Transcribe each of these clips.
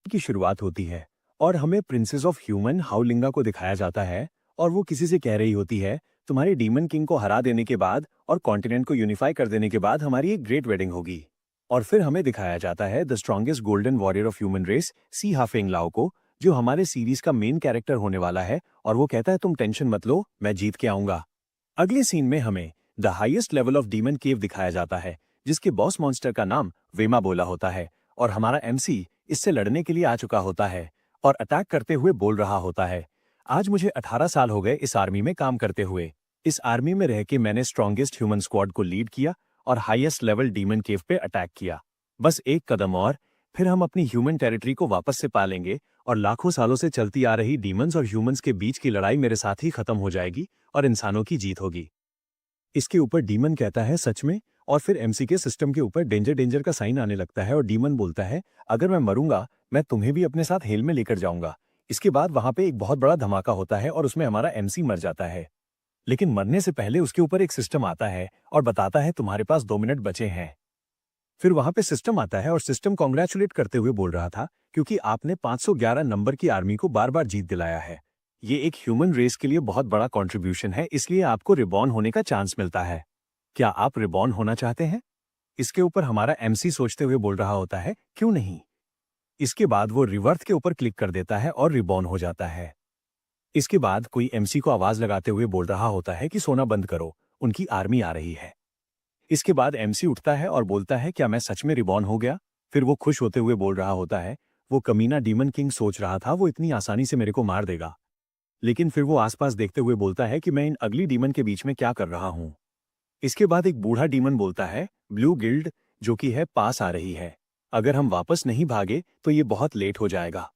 की शुरुआत होती है और हमें प्रिंसेस ऑफ ह्यूमन हाउलिंगा को दिखाया जाता है और वो किसी से कह रही होती है तुम्हारे डीमन किंग को हरा देने के बाद और कॉन्टिनेंट को यूनिफाई कर देने के बाद हमारी एक ग्रेट वेडिंग होगी। और फिर हमें दिखाया जाता है the strongest golden warrior of human race सी हाफेंग लाओ को, जो हमारे सीरीज का मेन कैरेक्टर होने वाला है, और वो कहता है तुम टेंशन मत लो, मैं जीत के आऊंगा। अगले सीन में हमें the highest level of demon cave दिखाया जाता है जिसके बॉस मॉन्स्टर का नाम वेमा बोला होता है, और हमारा एमसी इससे लड़ने के लिए आ चुका होता है और अटैक करते हुए बोल रहा होता है, आज मुझे 18 साल हो गए इस आर्मी में काम करते हुए। इस आर्मी में रह के मैंने स्ट्रॉन्गेस्ट ह्यूमन स्क्वाड को लीड किया और हाईएस्ट लेवल डीमन केव पे अटैक किया। बस एक कदम और, फिर हम अपनी ह्यूमन टेरिटरी को वापस से पालेंगे और लाखों सालों से चलती आ रही डीमंस और ह्यूमंस के बीच की लड़ाई मेरे साथ ही खत्म हो जाएगी और इंसानों की जीत होगी। इसके ऊपर डीमन कहता है सच में, और फिर एमसी के सिस्टम के ऊपर डेंजर डेंजर का साइन आने लगता है और डीमन बोलता है अगर मैं मरूंगा मैं तुम्हें भी अपने साथ हेल में लेकर जाऊंगा। इसके बाद वहां पे एक बहुत बड़ा धमाका होता है और उसमें हमारा एमसी मर जाता है, लेकिन मरने से पहले उसके ऊपर एक सिस्टम आता है और बताता है तुम्हारे पास 2 मिनट बचे हैं। फिर वहां पे सिस्टम आता है और सिस्टम कॉन्ग्रेचुलेट करते हुए बोल रहा था क्योंकि आपने 511 नंबर की आर्मी को बार बार जीत दिलाया है। ये एक ह्यूमन रेस के लिए बहुत बड़ा कंट्रीब्यूशन है, इसलिए आपको रिबॉर्न होने का चांस मिलता है। क्या आप रिबॉर्न होना चाहते हैं? इसके ऊपर हमारा एमसी सोचते हुए बोल रहा होता है क्यों नहीं। इसके बाद वो रिवर्थ के ऊपर क्लिक कर देता है और रिबॉर्न हो जाता है। इसके बाद कोई एमसी को आवाज लगाते हुए बोल रहा होता है कि सोना बंद करो, उनकी आर्मी आ रही है। इसके बाद एमसी उठता है और बोलता है क्या मैं सच में रिबॉर्न हो गया? फिर वो खुश होते हुए बोल रहा होता है वो कमीना डीमन किंग सोच रहा था वो इतनी आसानी से मेरे को मार देगा, लेकिन फिर वो आसपास देखते हुए बोलता है कि मैं इन अगली डीमन के बीच में क्या कर रहा हूं। इसके बाद एक बूढ़ा डीमन बोलता है ब्लू गिल्ड जो कि है पास आ रही है, अगर हम वापस नहीं भागे तो ये बहुत लेट हो जाएगा।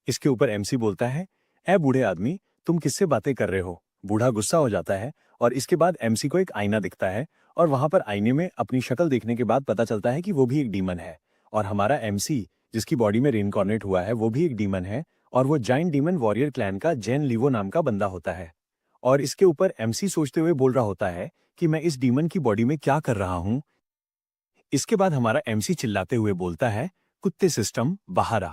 इसके ऊपर एमसी बोलता है ए बूढ़े आदमी, तुम किससे बातें कर रहे हो? बूढ़ा गुस्सा हो जाता है और इसके बाद एमसी को एक आईना दिखता है और वहां पर आईने में अपनी शक्ल देखने के बाद पता चलता है कि वो भी एक डीमन है, और हमारा एमसी जिसकी बॉडी में रीइंकॉर्नेट हुआ है वो भी एक डीमन है, और वो जाइंट डीमन वॉरियर क्लैन का जेन लिवो नाम का बंदा होता है। और इसके ऊपर एमसी सोचते हुए बोल रहा होता है कि मैं इस डीमन की बॉडी में क्या कर रहा हूं। इसके बाद हमारा एमसी चिल्लाते हुए बोलता है कुत्ते सिस्टम बाहर आ,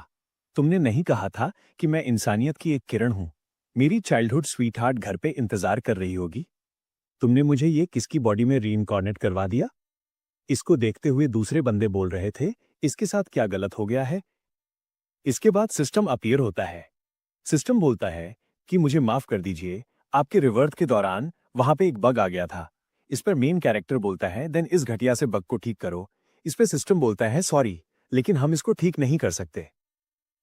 तुमने नहीं कहा था कि मैं इंसानियत की एक किरण हूं? मेरी चाइल्डहुड स्वीटहार्ट घर पे इंतजार कर रही होगी। तुमने मुझे ये किसकी बॉडी में रीइंकॉर्नेट करवा दिया? इसको देखते हुए दूसरे बंदे बोल रहे थे इसके साथ क्या गलत हो गया है। इसके बाद सिस्टम अपीयर होता है। सिस्टम बोलता है कि मुझे माफ कर दीजिए, आपके रिवर्थ के दौरान वहां पे एक बग आ गया था। इस पर मेन कैरेक्टर बोलता है देन इस घटिया से बग को ठीक करो। इस पे सिस्टम बोलता है सॉरी, लेकिन हम इसको ठीक नहीं कर सकते।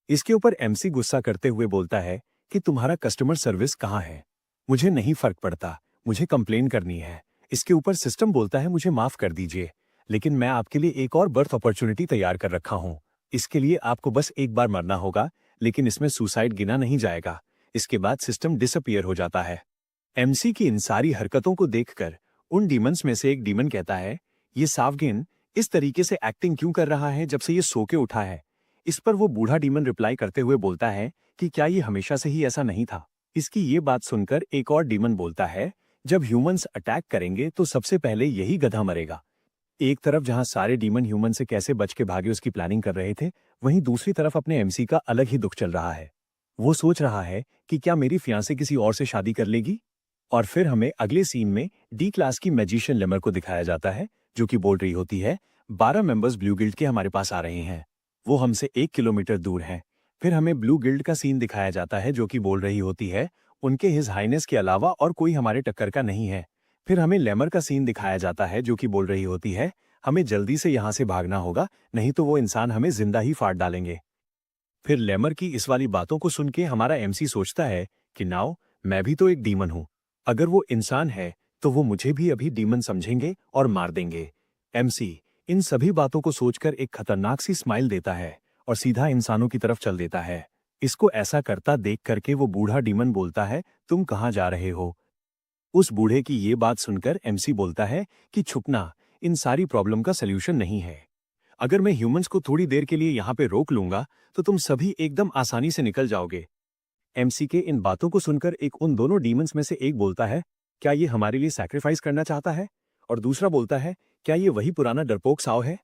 इसके ऊपर एमसी गुस्सा करते हुए बोलता है कि तुम्हारा कस्टमर सर्विस कहाँ है? मुझे नहीं फर्क पड़ता, मुझे कंप्लेन करनी है। इसके ऊपर सिस्टम बोलता है मुझे माफ कर दीजिए, लेकिन मैं आपके लिए एक और बर्थ अपॉर्चुनिटी तैयार कर रखा हूं। इसके लिए आपको बस एक बार मरना होगा, लेकिन इसमें सुसाइड गिना नहीं जाएगा। इसके बाद सिस्टम डिसअपीयर हो जाता है। एमसी की इन सारी हरकतों को देखकर उन डीमंस में से एक डीमन कहता है ये सावगिन इस तरीके से एक्टिंग क्यों कर रहा है जब से ये सो के उठा है? इस पर वो बूढ़ा डीमन रिप्लाई करते हुए बोलता है कि क्या ये हमेशा से ही ऐसा नहीं था? इसकी ये बात सुनकर एक और डीमन बोलता है जब ह्यूमंस अटैक करेंगे तो सबसे पहले यही गधा मरेगा। एक तरफ जहां सारे डीमन ह्यूमन से कैसे बच के भागे उसकी प्लानिंग कर रहे थे, वहीं दूसरी तरफ अपने एमसी का अलग ही दुख चल रहा है। वो सोच रहा है कि क्या मेरी फियांसे किसी और से शादी कर लेगी। और फिर हमें अगले सीन में डी क्लास की मैजिशियन लेमर को दिखाया जाता है जो कि बोल रही होती है 12 मेंबर्स ब्लू गिल्ड के हमारे पास आ रहे हैं, वो हमसे 1 किलोमीटर दूर हैं। फिर हमें ब्लू गिल्ड का सीन दिखाया जाता है जो कि बोल रही होती है उनके हिज हाइनेस के अलावा और कोई हमारे टक्कर का नहीं है। फिर हमें लेमर का सीन दिखाया जाता है जो कि बोल रही होती है हमें जल्दी से यहाँ से भागना होगा, नहीं तो वो इंसान हमें जिंदा ही फाड़ डालेंगे। फिर लेमर की इस वाली बातों को सुन के हमारा एमसी सोचता है कि नाउ मैं भी तो एक डीमन हूं, अगर वो इंसान है तो वो मुझे भी अभी डीमन समझेंगे और मार देंगे। एमसी इन सभी बातों को सोचकर एक खतरनाक सी स्माइल देता है और सीधा इंसानों की तरफ चल देता है। इसको ऐसा करता देख करके वो बूढ़ा डीमन बोलता है तुम कहाँ जा रहे हो? उस बूढ़े की ये बात सुनकर एमसी बोलता है कि छुपना इन सारी प्रॉब्लम का सल्यूशन नहीं है। अगर मैं ह्यूमंस को थोड़ी देर के लिए यहाँ पे रोक लूंगा तो तुम सभी एकदम आसानी से निकल जाओगे। एमसी के इन बातों को सुनकर एक उन दोनों डीमंस में से एक बोलता है क्या ये हमारे लिए सैक्रिफाइस करना चाहता है? और दूसरा बोलता है क्या ये वही पुराना डरपोक साव है?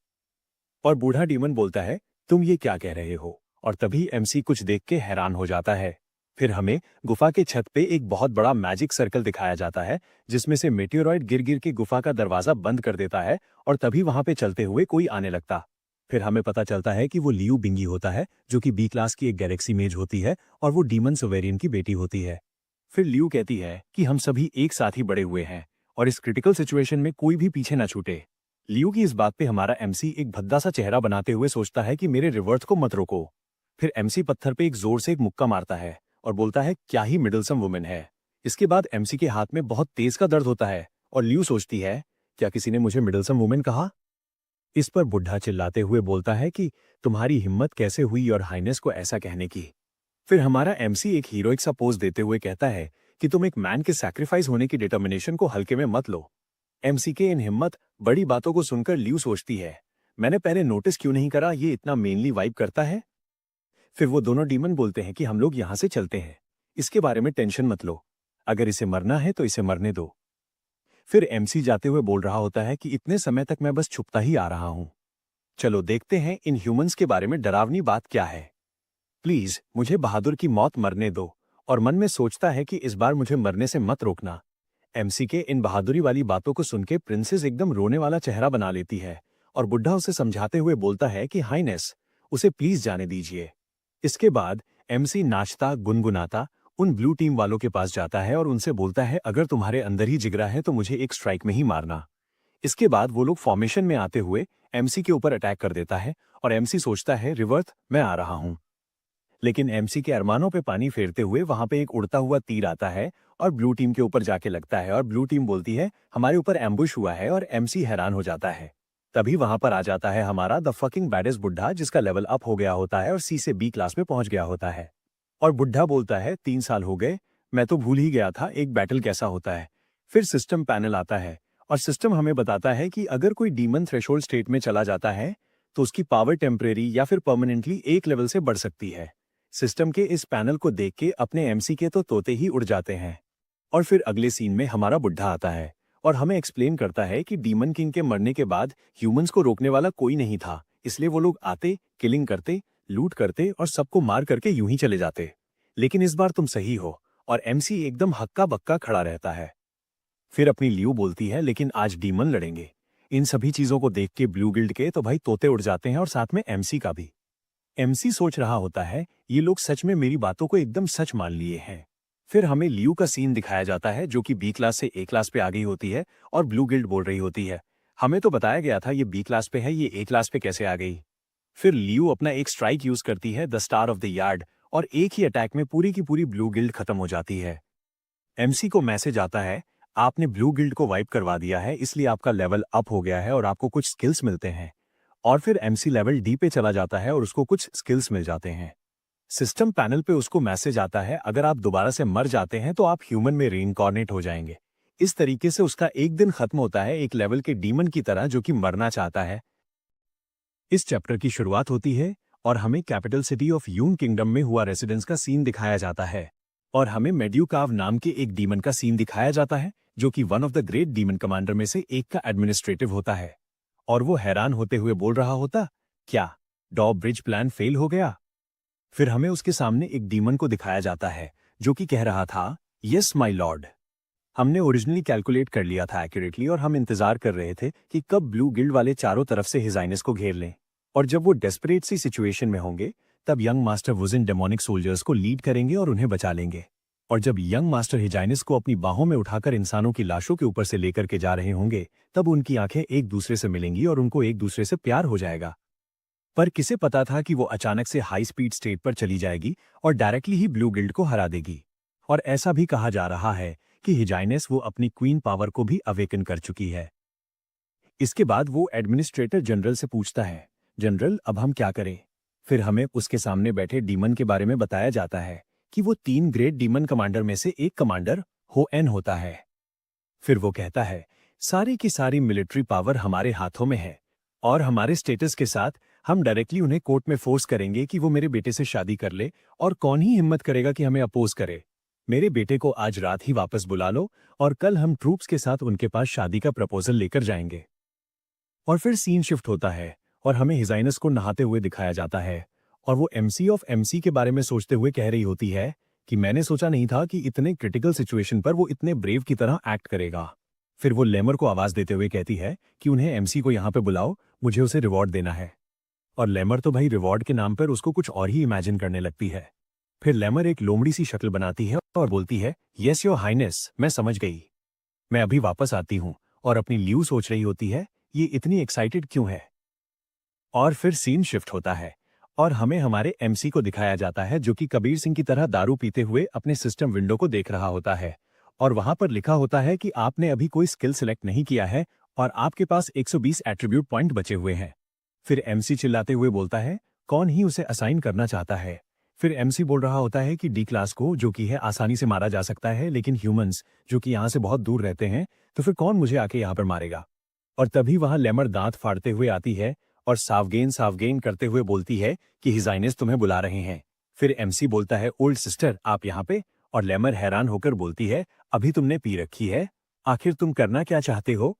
और बूढ़ा डीमन बोलता है तुम ये क्या कह रहे हो? और तभी एमसी कुछ देख के हैरान हो जाता है। फिर हमें गुफा के छत पे एक बहुत बड़ा मैजिक सर्कल दिखाया जाता है, जिसमें से मेटेओराइट गिर गिर के गुफा का दरवाजा बंद कर देता है और तभी वहां पे चलते हुए कोई आने लगता। फिर हमें पता चलता है कि वो लियू बिंगी होता है, जो कि बी क्लास की एक गैलेक्सी मेज होती है और वो डीमन सोवेरियन की बेटी होती है। फिर लियू कहती है कि हम सभी एक साथ ही बड़े हुए हैं और इस क्रिटिकल सिचुएशन में कोई भी पीछे ना छूटे। लियू की इस बात पे हमारा एमसी एक भद्दा सा चेहरा बनाते हुए सोचता है कि मेरे रिवर्स को मत रोको। फिर एमसी पत्थर पे एक जोर से एक मुक्का मारता है और बोलता है क्या ही मिडलसम वुमेन है। इसके बाद एमसी के हाथ में बहुत तेज का दर्द होता है और लियू सोचती है क्या किसी ने मुझे मिडलसम वुमेन कहा। इस पर बुढ़ा चिल्लाते हुए बोलता है कि तुम्हारी हिम्मत कैसे हुई और हाइनेस को ऐसा कहने की। फिर हमारा एमसी एक हीरोइक सा पोज देते हुए कहता है कि तुम एक मैन के सैक्रिफाइस होने की डिटर्मिनेशन को हल्के में मत लो। एमसी के इन हिम्मत बड़ी बातों को सुनकर लियू सोचती है मैंने पहले नोटिस क्यों नहीं करा, ये इतना मेनली वाइब करता है। फिर वो दोनों डीमन बोलते हैं कि हम लोग यहां से चलते हैं, इसके बारे में टेंशन मत लो, अगर इसे मरना है तो इसे मरने दो। फिर एमसी जाते हुए बोल रहा होता है कि इतने समय तक मैं बस छुपता ही आ रहा हूं, चलो देखते हैं इन ह्यूमंस के बारे में डरावनी बात क्या है। प्लीज मुझे बहादुर की मौत मरने दो, और मन में सोचता है कि इस बार मुझे मरने से मत रोकना। एमसी के इन बहादुरी वाली बातों को सुनके प्रिंसेस एकदम रोने वाला चेहरा बना लेती है और बुढ़ा उसे समझाते हुए बोलता है कि हाइनेस उसे प्लीज जाने दीजिए। इसके बाद एमसी नाचता गुनगुनाता उन ब्लू टीम वालों के पास जाता है और उनसे बोलता है अगर तुम्हारे अंदर ही जिगरा है तो मुझे एक स्ट्राइक में ही मारना। इसके बाद वो लोग फॉर्मेशन में आते हुए एमसी के ऊपर अटैक कर देता है और एमसी सोचता है रिवर्थ मैं आ रहा हूं। लेकिन एमसी के अरमानों पे पानी फेरते हुए वहां पे एक उड़ता हुआ तीर आता है और ब्लू टीम के ऊपर जाके लगता है और ब्लू टीम बोलती है हमारे ऊपर एम्बुश हुआ है और एमसी हैरान हो जाता है। तभी वहां पर आ जाता है हमारा द फकिंग बैडेस्ट बुढ़ा, जिसका लेवल अप हो गया होता है और सी से बी क्लास में पहुंच गया होता है। और बुढ़ा बोलता है 3 साल हो गए, मैं तो भूल ही गया था एक बैटल कैसा होता है। फिर सिस्टम पैनल आता है और सिस्टम हमें बताता है कि अगर कोई डीमन थ्रेशोल्ड स्टेट में चला जाता है तो उसकी पावर टेम्परेरी या फिर परमानेंटली एक लेवल से बढ़ सकती है। सिस्टम के इस पैनल को देख के अपने एमसी के तो तोते ही उड़ जाते हैं। और फिर अगले सीन में हमारा बुढ़ा आता है और हमें एक्सप्लेन करता है कि डीमन किंग के मरने के बाद ह्यूमंस को रोकने वाला कोई नहीं था, इसलिए वो लोग आते, किलिंग करते, लूट करते और सबको मार करके यूं ही चले जाते। लेकिन इस बार तुम सही हो, और एमसी एकदम हक्का बक्का खड़ा रहता है। फिर अपनी लियू बोलती है लेकिन आज डीमन लड़ेंगे। इन सभी चीजों को देख के ब्लू गिल्ड के तो भाई तोते उड़ जाते हैं और साथ में एमसी का भी। एमसी सोच रहा होता है ये लोग सच में मेरी बातों को एकदम सच मान लिए हैं। फिर हमें लियू का सीन दिखाया जाता है जो कि बी क्लास से ए क्लास पे आ गई होती है और ब्लू गिल्ड बोल रही होती है हमें तो बताया गया था ये बी क्लास पे है, ये ए क्लास पे कैसे आ गई। फिर लियू अपना एक स्ट्राइक यूज करती है the star of the yard और एक ही अटैक में पूरी की पूरी ब्लू गिल्ड खत्म हो जाती है। एमसी को मैसेज आता है आपने ब्लू गिल्ड को वाइप करवा दिया है, इसलिए आपका लेवल अप हो गया है और आपको कुछ स्किल्स मिलते हैं। और फिर एमसी लेवल डी पे चला जाता है और उसको कुछ स्किल्स मिल जाते हैं। सिस्टम पैनल पे उसको मैसेज आता है अगर आप दोबारा से मर जाते हैं तो आप ह्यूमन में रीइंकॉर्नेट हो जाएंगे। इस तरीके से उसका एक दिन खत्म होता है एक लेवल के डीमन की तरह जो कि मरना चाहता है। इस चैप्टर की शुरुआत होती है और हमें कैपिटल सिटी ऑफ यून किंगडम में हुआ रेसिडेंस का सीन दिखाया जाता है और हमें मेड्यूकाव नाम के एक डीमन का सीन दिखाया जाता है जो कि one of the great demon commander में से एक का एडमिनिस्ट्रेटिव होता है। और वो हैरान होते हुए बोल रहा होता क्या डॉ ब्रिज प्लान फेल हो गया। फिर हमें उसके सामने एक डीमन को दिखाया जाता है जो कि कह रहा था यस माय लॉर्ड। हमने ओरिजिनली कैलकुलेट कर लिया था एक्यूरेटली और हम इंतजार कर रहे थे कि कब ब्लू गिल्ड वाले चारों तरफ से हिज हाइनेस को घेर लें और जब वो डेस्परेट सी सिचुएशन में होंगे तब यंग मास्टर वुजिन डेमोनिक सोल्जर्स को लीड करेंगे और उन्हें बचा लेंगे। और जब यंग मास्टर हिज हाइनेस को अपनी बाहों में उठाकर इंसानों की लाशों के ऊपर से लेकर के जा रहे होंगे तब उनकी आंखें एक दूसरे से मिलेंगी और उनको एक दूसरे से प्यार हो जाएगा। पर किसे पता था कि वो अचानक से हाई स्पीड स्टेट पर चली जाएगी और डायरेक्टली ही ब्लू गिल्ड को हरा देगी। और ऐसा भी कहा जा रहा है कि हिज हाइनेस वो अपनी क्वीन पावर को भी अवेकन कर चुकी है। इसके बाद वो एडमिनिस्ट्रेटर जनरल से पूछता है जनरल अब हम क्या करें। फिर हमें उसके सामने बैठे डीमन के बारे में बताया जाता है कि वो 3 ग्रेट डीमन कमांडर में से एक कमांडर हो एन होता है। फिर वो कहता है सारी की सारी मिलिट्री पावर हमारे हाथों में है और हमारे स्टेटस के साथ हम डायरेक्टली उन्हें कोर्ट में फोर्स करेंगे कि वो मेरे बेटे से शादी कर ले और कौन ही हिम्मत करेगा कि हमें अपोज करे। मेरे बेटे को आज रात ही वापस बुला लो और कल हम ट्रूप्स के साथ उनके पास शादी का प्रपोजल लेकर जाएंगे। और फिर सीन शिफ्ट होता है और हमें हिज हाइनेस को नहाते हुए दिखाया जाता है और वो एमसी ऑफ एमसी के बारे में सोचते हुए कह रही होती है कि मैंने सोचा नहीं था कि इतने क्रिटिकल सिचुएशन पर वो इतने ब्रेव की तरह एक्ट करेगा। फिर वो लेमर को आवाज देते हुए कहती है कि उन्हें एमसी को यहाँ पे बुलाओ, मुझे उसे रिवॉर्ड देना है। और लेमर तो भाई रिवॉर्ड के नाम पर उसको कुछ और ही इमेजिन करने लगती है। फिर लेमर एक लोमड़ी सी शक्ल बनाती है और बोलती है, यस योर हाइनेस, मैं समझ गई, मैं अभी वापस आती हूँ। और अपनी ल्यू सोच रही होती है ये इतनी एक्साइटेड क्यों है। और फिर सीन शिफ्ट होता है और हमें हमारे एमसी को दिखाया जाता है जो कि कबीर सिंह की तरह दारू पीते हुए अपने सिस्टम विंडो को देख रहा होता है और वहां पर लिखा होता है कि आपने अभी कोई स्किल सिलेक्ट नहीं किया है और आपके पास 120 एट्रीब्यूट पॉइंट बचे हुए हैं। फिर एमसी चिल्लाते हुए बोलता है कौन ही उसे असाइन करना चाहता है। फिर एमसी बोल रहा होता है कि डी क्लास को जो कि है आसानी से मारा जा सकता है, लेकिन ह्यूमंस जो कि यहाँ से बहुत दूर रहते हैं, तो फिर कौन मुझे आके यहाँ पर मारेगा। और तभी वहां लेमर दांत फाड़ते हुए आती है और सावगेन करते हुए बोलती है कि हिजाइनेस तुम्हें बुला रहे हैं। फिर एमसी बोलता है ओल्ड सिस्टर आप यहाँ पे। और लेमर हैरान होकर बोलती है अभी तुमने पी रखी है, आखिर तुम करना क्या चाहते हो।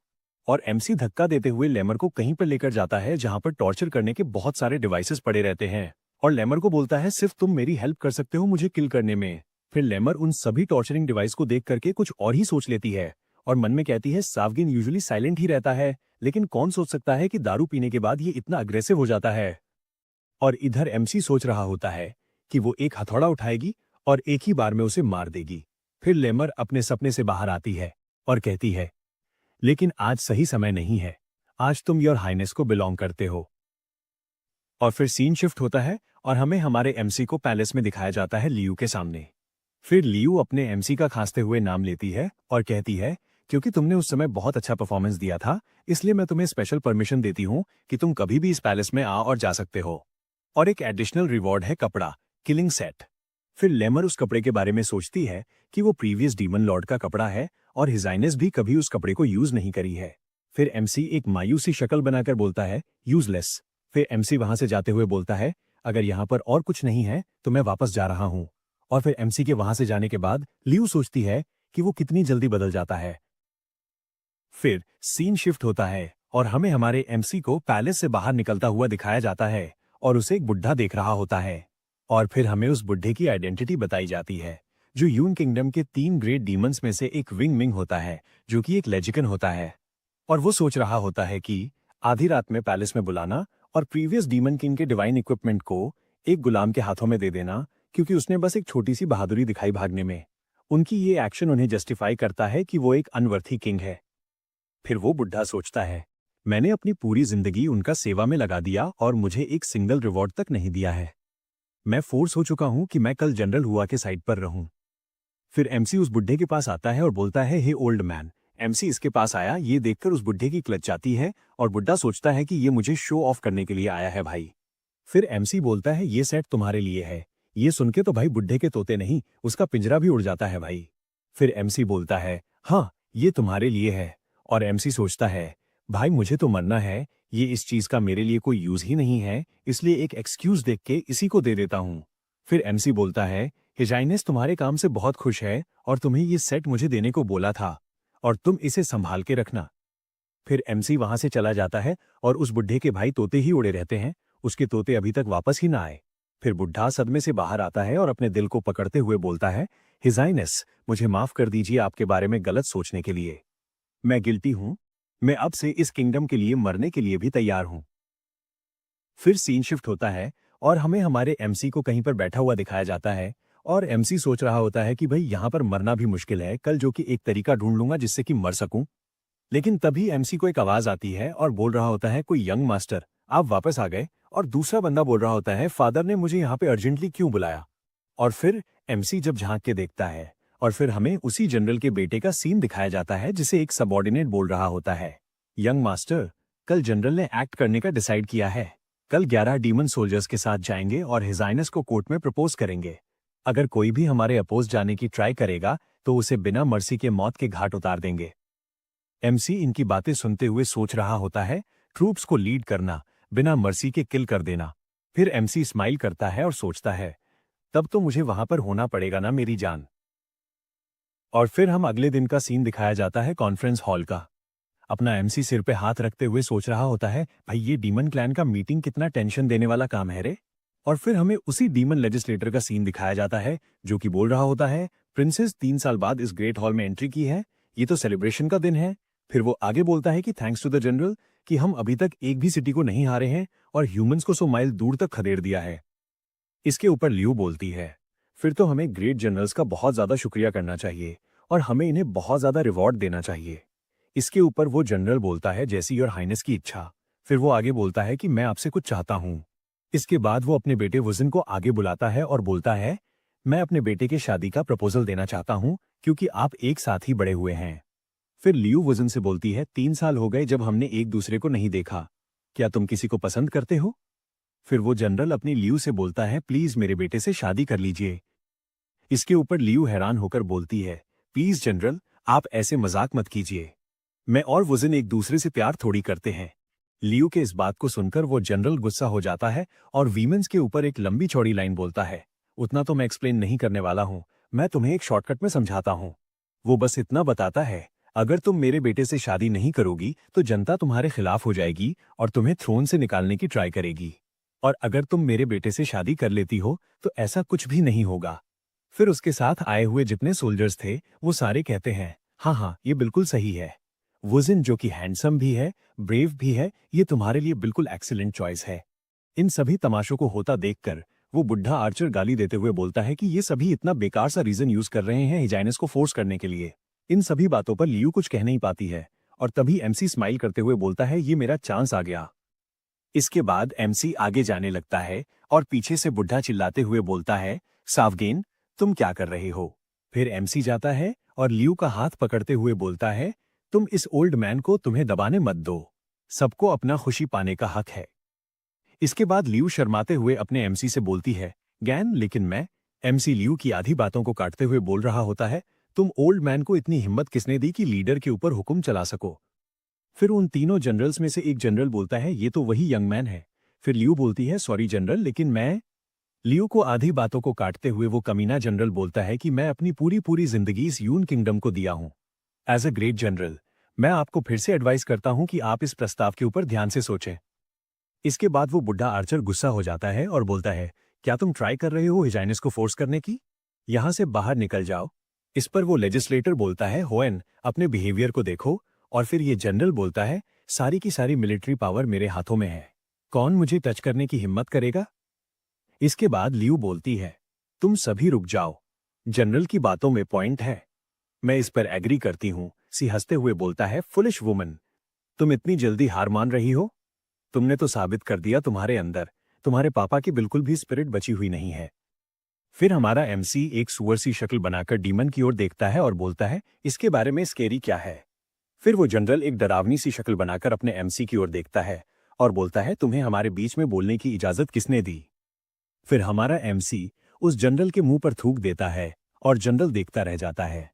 और एमसी धक्का देते हुए लेमर को कहीं पर लेकर जाता है जहां पर टॉर्चर करने के बहुत सारे डिवाइसेस पड़े रहते हैं और लेमर को बोलता है सिर्फ तुम मेरी हेल्प कर सकते हो मुझे किल करने में। फिर लेमर उन सभी टॉर्चरिंग डिवाइस को देख करके कुछ और ही सोच लेती है और मन में कहती है सावगिन यूजुअली साइलेंट ही रहता है, लेकिन कौन सोच सकता है कि दारू पीने के बाद ये इतना अग्रेसिव हो जाता है। और इधर एमसी सोच रहा होता है कि वो एक हथौड़ा उठाएगी और एक ही बार में उसे मार देगी। फिर लेमर अपने सपने से बाहर आती है और कहती है लेकिन आज सही समय नहीं है, आज तुम योर हाइनेस को बिलोंग करते हो। और फिर सीन शिफ्ट होता है और हमें हमारे एमसी को पैलेस में दिखाया जाता है लियू के सामने। फिर लियू अपने एमसी का खांसते हुए नाम लेती है और कहती है क्योंकि तुमने उस समय बहुत अच्छा परफॉर्मेंस दिया था, इसलिए मैं तुम्हें स्पेशल परमिशन देती हूं कि तुम कभी भी इस पैलेस में आ और जा सकते हो। और एक एडिशनल रिवॉर्ड है कपड़ा, किलिंग सेट। फिर लेमर उस कपड़े के बारे में सोचती है कि वो प्रीवियस डीमन लॉर्ड का कपड़ा है और हिजाइनेस भी कभी उस कपड़े को यूज नहीं करी है। फिर एमसी एक मायूसी शक्ल बनाकर बोलता है यूजलेस। फिर एमसी वहां से जाते हुए बोलता है अगर यहाँ पर और कुछ नहीं है तो मैं वापस जा रहा हूँ। और फिर एमसी के वहां से जाने के बाद लियू सोचती है कि वो कितनी जल्दी बदल जाता है। फिर सीन शिफ्ट होता है और हमें हमारे एमसी को पैलेस से बाहर निकलता हुआ दिखाया जाता है और उसे एक बुढ़ा देख रहा होता है। और फिर हमें उस बुढ़े की आइडेंटिटी बताई जाती है जो यून किंगडम के 3 ग्रेट डीमंस में से एक विंग मिंग होता है जो कि एक लेजिकन होता है। और वो सोच रहा होता है कि आधी रात में पैलेस में बुलाना और प्रीवियस डीमन किंग के डिवाइन इक्विपमेंट को एक गुलाम के हाथों में दे देना क्योंकि उसने बस एक छोटी सी बहादुरी दिखाई भागने में, उनकी ये एक्शन उन्हें जस्टिफाई करता है कि वो एक अनवर्थी किंग है। फिर वो बुढ़ा सोचता है मैंने अपनी पूरी जिंदगी उनका सेवा में लगा दिया और मुझे एक सिंगल रिवॉर्ड तक नहीं दिया है। मैं फोर्स हो चुका हूं कि मैं कल जनरल हुआ के साइड पर रहूं। फिर एमसी उस बुढ़े के पास आता है और बोलता है हे ओल्ड मैन। एमसी इसके पास आया ये देखकर उस बुढ़े की क्लच जाती है और बुढ़ा सोचता है कि ये मुझे शो ऑफ करने के लिए आया है भाई। फिर एमसी बोलता है ये सेट तुम्हारे लिए है। ये सुन के तो भाई बुढ़े के तोते नहीं उसका पिंजरा भी उड़ जाता है भाई। फिर एमसी बोलता है हाँ ये तुम्हारे लिए है। और एमसी सोचता है भाई मुझे तो मरना है, ये इस चीज का मेरे लिए कोई यूज ही नहीं है, इसलिए एक एक्सक्यूज देख के इसी को दे देता हूं। फिर एमसी बोलता है हिजाइनेस तुम्हारे काम से बहुत खुश है और तुम्हें ये सेट मुझे देने को बोला था और तुम इसे संभाल के रखना। फिर एमसी वहां से चला जाता है और उस बुढ़े के भाई तोते ही उड़े रहते हैं, उसके तोते अभी तक वापस ही ना आए। फिर बुढ़ा सदमे से बाहर आता है और अपने दिल को पकड़ते हुए बोलता है हिजाइनेस मुझे माफ कर दीजिए आपके बारे में गलत सोचने के लिए, मैं गिल्टी हूं, मैं अब से इस किंगडम के लिए मरने के लिए भी तैयार हूं। फिर सीन शिफ्ट होता है और हमें हमारे एमसी को कहीं पर बैठा हुआ दिखाया जाता है और एमसी सोच रहा होता है कि भाई यहां पर मरना भी मुश्किल है, कल जो कि एक तरीका ढूंढ लूंगा जिससे कि मर सकूं। लेकिन तभी एमसी को एक आवाज आती है और बोल रहा होता है कोई यंग मास्टर आप वापस आ गए। और दूसरा बंदा बोल रहा होता है फादर ने मुझे यहाँ पे अर्जेंटली क्यों बुलाया। और फिर एमसी जब झांक के देखता है और फिर हमें उसी जनरल के बेटे का सीन दिखाया जाता है जिसे एक सबऑर्डिनेट बोल रहा होता है यंग मास्टर कल जनरल ने एक्ट करने का डिसाइड किया है, कल 11 डीमन सोल्जर्स के साथ जाएंगे और हिजाइनस को कोर्ट में प्रपोज करेंगे। अगर कोई भी हमारे अपोज जाने की ट्राई करेगा तो उसे बिना मर्सी के मौत के घाट उतार देंगे। एमसी इनकी बातें सुनते हुए सोच रहा होता है ट्रूप्स को लीड करना, बिना मर्सी के किल कर देना। फिर एमसी स्माइल करता है और सोचता है तब तो मुझे वहां पर होना पड़ेगा ना मेरी जान। और फिर हम अगले दिन का सीन दिखाया जाता है कॉन्फ्रेंस हॉल का। अपना एमसी सिर पे हाथ रखते हुए सोच रहा होता है भाई ये डीमन क्लैन का मीटिंग कितना टेंशन देने वाला काम है रे। और फिर हमें उसी डीमन लेजिस्लेटर का सीन दिखाया जाता है जो कि बोल रहा होता है, प्रिंसेस 3 साल बाद इस ग्रेट हॉल में एंट्री की है, ये तो सेलिब्रेशन का दिन है। फिर वो आगे बोलता है कि थैंक्स टू द जनरल कि हम अभी तक एक भी सिटी को नहीं हारे हैं और ह्यूमंस को 100 माइल दूर तक खदेड़ दिया है। इसके ऊपर लियू बोलती है, फिर तो हमें ग्रेट जनरल्स का बहुत ज्यादा शुक्रिया करना चाहिए और हमें इन्हें बहुत ज्यादा रिवॉर्ड देना चाहिए। इसके ऊपर वो जनरल बोलता है, जैसी योर हाइनेस की इच्छा। फिर वो आगे बोलता है कि मैं आपसे कुछ चाहता हूं। इसके बाद वो अपने बेटे वुजन को आगे बुलाता है और बोलता है, मैं अपने बेटे के शादी का प्रपोजल देना चाहता हूं क्योंकि आप एक साथ ही बड़े हुए हैं। फिर लियू वुजन से बोलती है, 3 साल हो गए जब हमने एक दूसरे को नहीं देखा, क्या तुम किसी को पसंद करते हो? फिर वो जनरल अपनी लियू से बोलता है, प्लीज मेरे बेटे से शादी कर लीजिए। इसके ऊपर लियू हैरान होकर बोलती है, प्लीज जनरल आप ऐसे मजाक मत कीजिए, मैं और वुजन एक दूसरे से प्यार थोड़ी करते हैं। लियू के इस बात को सुनकर वो जनरल गुस्सा हो जाता है और वीमेंस के ऊपर एक लंबी चौड़ी लाइन बोलता है, उतना तो मैं एक्सप्लेन नहीं करने वाला हूं, मैं तुम्हें एक शॉर्टकट में समझाता हूं। वो बस इतना बताता है, अगर तुम मेरे बेटे से शादी नहीं करोगी तो जनता तुम्हारे खिलाफ हो जाएगी और तुम्हें थ्रोन से निकालने की ट्राई करेगी, और अगर तुम मेरे बेटे से शादी कर लेती हो तो ऐसा कुछ भी नहीं होगा। फिर उसके साथ आए हुए जितने सोल्जर्स थे वो सारे कहते हैं, हाँ हाँ ये बिल्कुल सही है। वुजिन जो कि हैंडसम भी है, ब्रेव भी है, ये तुम्हारे लिए बिल्कुल एक्सीलेंट चॉइस है। इन सभी तमाशों को होता देखकर वो बुढ़ा आर्चर गाली देते हुए बोलता है कि ये सभी इतना बेकार सा रीजन यूज कर रहे हैं हिजाइनस को फोर्स करने के लिए। इन सभी बातों पर लियू कुछ कह नहीं पाती है और तभी एमसी स्माइल करते हुए बोलता है, ये मेरा चांस आ गया। इसके बाद एमसी आगे जाने लगता है और पीछे से बुढ़ा चिल्लाते हुए बोलता है, सावगेन तुम क्या कर रहे हो? फिर एमसी जाता है और लियू का हाथ पकड़ते हुए बोलता है, तुम इस ओल्ड मैन को तुम्हें दबाने मत दो, सबको अपना खुशी पाने का हक है। इसके बाद लियू शर्माते हुए अपने एमसी से बोलती है, गैन लेकिन मैं। एमसी लियू की आधी बातों को काटते हुए बोल रहा होता है, तुम ओल्ड मैन को इतनी हिम्मत किसने दी कि लीडर के ऊपर हुक्म चला सको? फिर उन तीनों जनरल्स में से एक जनरल बोलता है, ये तो वही यंग मैन है। फिर लियू बोलती है, सॉरी जनरल लेकिन मैं। लियू को आधी बातों को काटते हुए वो कमीना जनरल बोलता है कि मैं अपनी पूरी पूरी जिंदगी इस यून किंगडम को दिया हूं एज अ ग्रेट जनरल। मैं आपको फिर से एडवाइस करता हूं कि आप इस प्रस्ताव के ऊपर ध्यान से सोचें। इसके बाद वो बुढ़ा आर्चर गुस्सा हो जाता है और बोलता है, क्या तुम ट्राई कर रहे हो हिजाइनस को फोर्स करने की? यहां से बाहर निकल जाओ। इस पर वो लेजिस्लेटर बोलता है, होएन अपने बिहेवियर को देखो। और फिर ये जनरल बोलता है, सारी की सारी मिलिट्री पावर मेरे हाथों में है, कौन मुझे टच करने की हिम्मत करेगा? इसके बाद लियू बोलती है, तुम सभी रुक जाओ, जनरल की बातों में पॉइंट है, मैं इस पर एग्री करती हूं। सी हंसते हुए बोलता है, फुलिश वुमन तुम इतनी जल्दी हार मान रही हो? तुमने तो साबित कर दिया तुम्हारे अंदर तुम्हारे पापा की बिल्कुल भी स्पिरिट बची हुई नहीं है। फिर हमारा एमसी एक सुअर सी शक्ल बनाकर डीमन की ओर देखता है और बोलता है, इसके बारे में स्केरी क्या है? फिर वो जनरल एक डरावनी सी शक्ल बनाकर अपने एमसी की ओर देखता है और बोलता है, तुम्हें हमारे बीच में बोलने की इजाजत किसने दी? फिर हमारा एमसी उस जनरल के मुंह पर थूक देता है और जनरल देखता रह जाता है।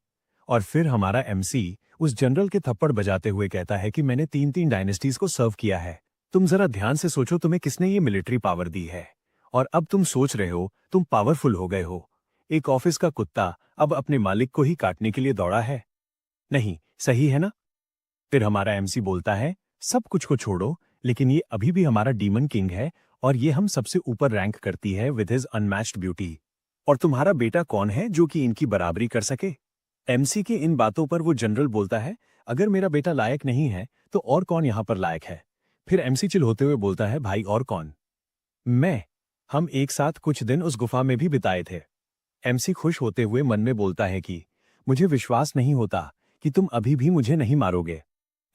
और फिर हमारा एमसी उस जनरल के थप्पड़ बजाते हुए कहता है कि मैंने 3 डायनेस्टीज को सर्व किया है। तुम जरा ध्यान से सोचो, तुम्हें किसने ये मिलिट्री पावर दी है? और अब तुम सोच रहे हो तुम पावरफुल हो गए हो। एक ऑफिस का कुत्ता अब अपने मालिक को ही काटने के लिए दौड़ा है। नहीं, सही है ना? फिर हमारा एमसी बोलता है, सब कुछ को छोड़ो, लेकिन ये अभी भी हमारा डीमन किंग है और ये हम सबसे ऊपर रैंक करती है विद हिज अनमैच्ड ब्यूटी। और तुम्हारा बेटा कौन है जो कि इनकी बराबरी कर सके? एमसी की इन बातों पर वो जनरल बोलता है, अगर मेरा बेटा लायक नहीं है तो और कौन यहां पर लायक है? फिर एमसी चिल होते हुए बोलता है, भाई और कौन? मैं। हम एक साथ कुछ दिन उस गुफा में भी बिताए थे। एमसी खुश होते हुए मन में बोलता है कि मुझे विश्वास नहीं होता कि तुम अभी भी मुझे नहीं मारोगे।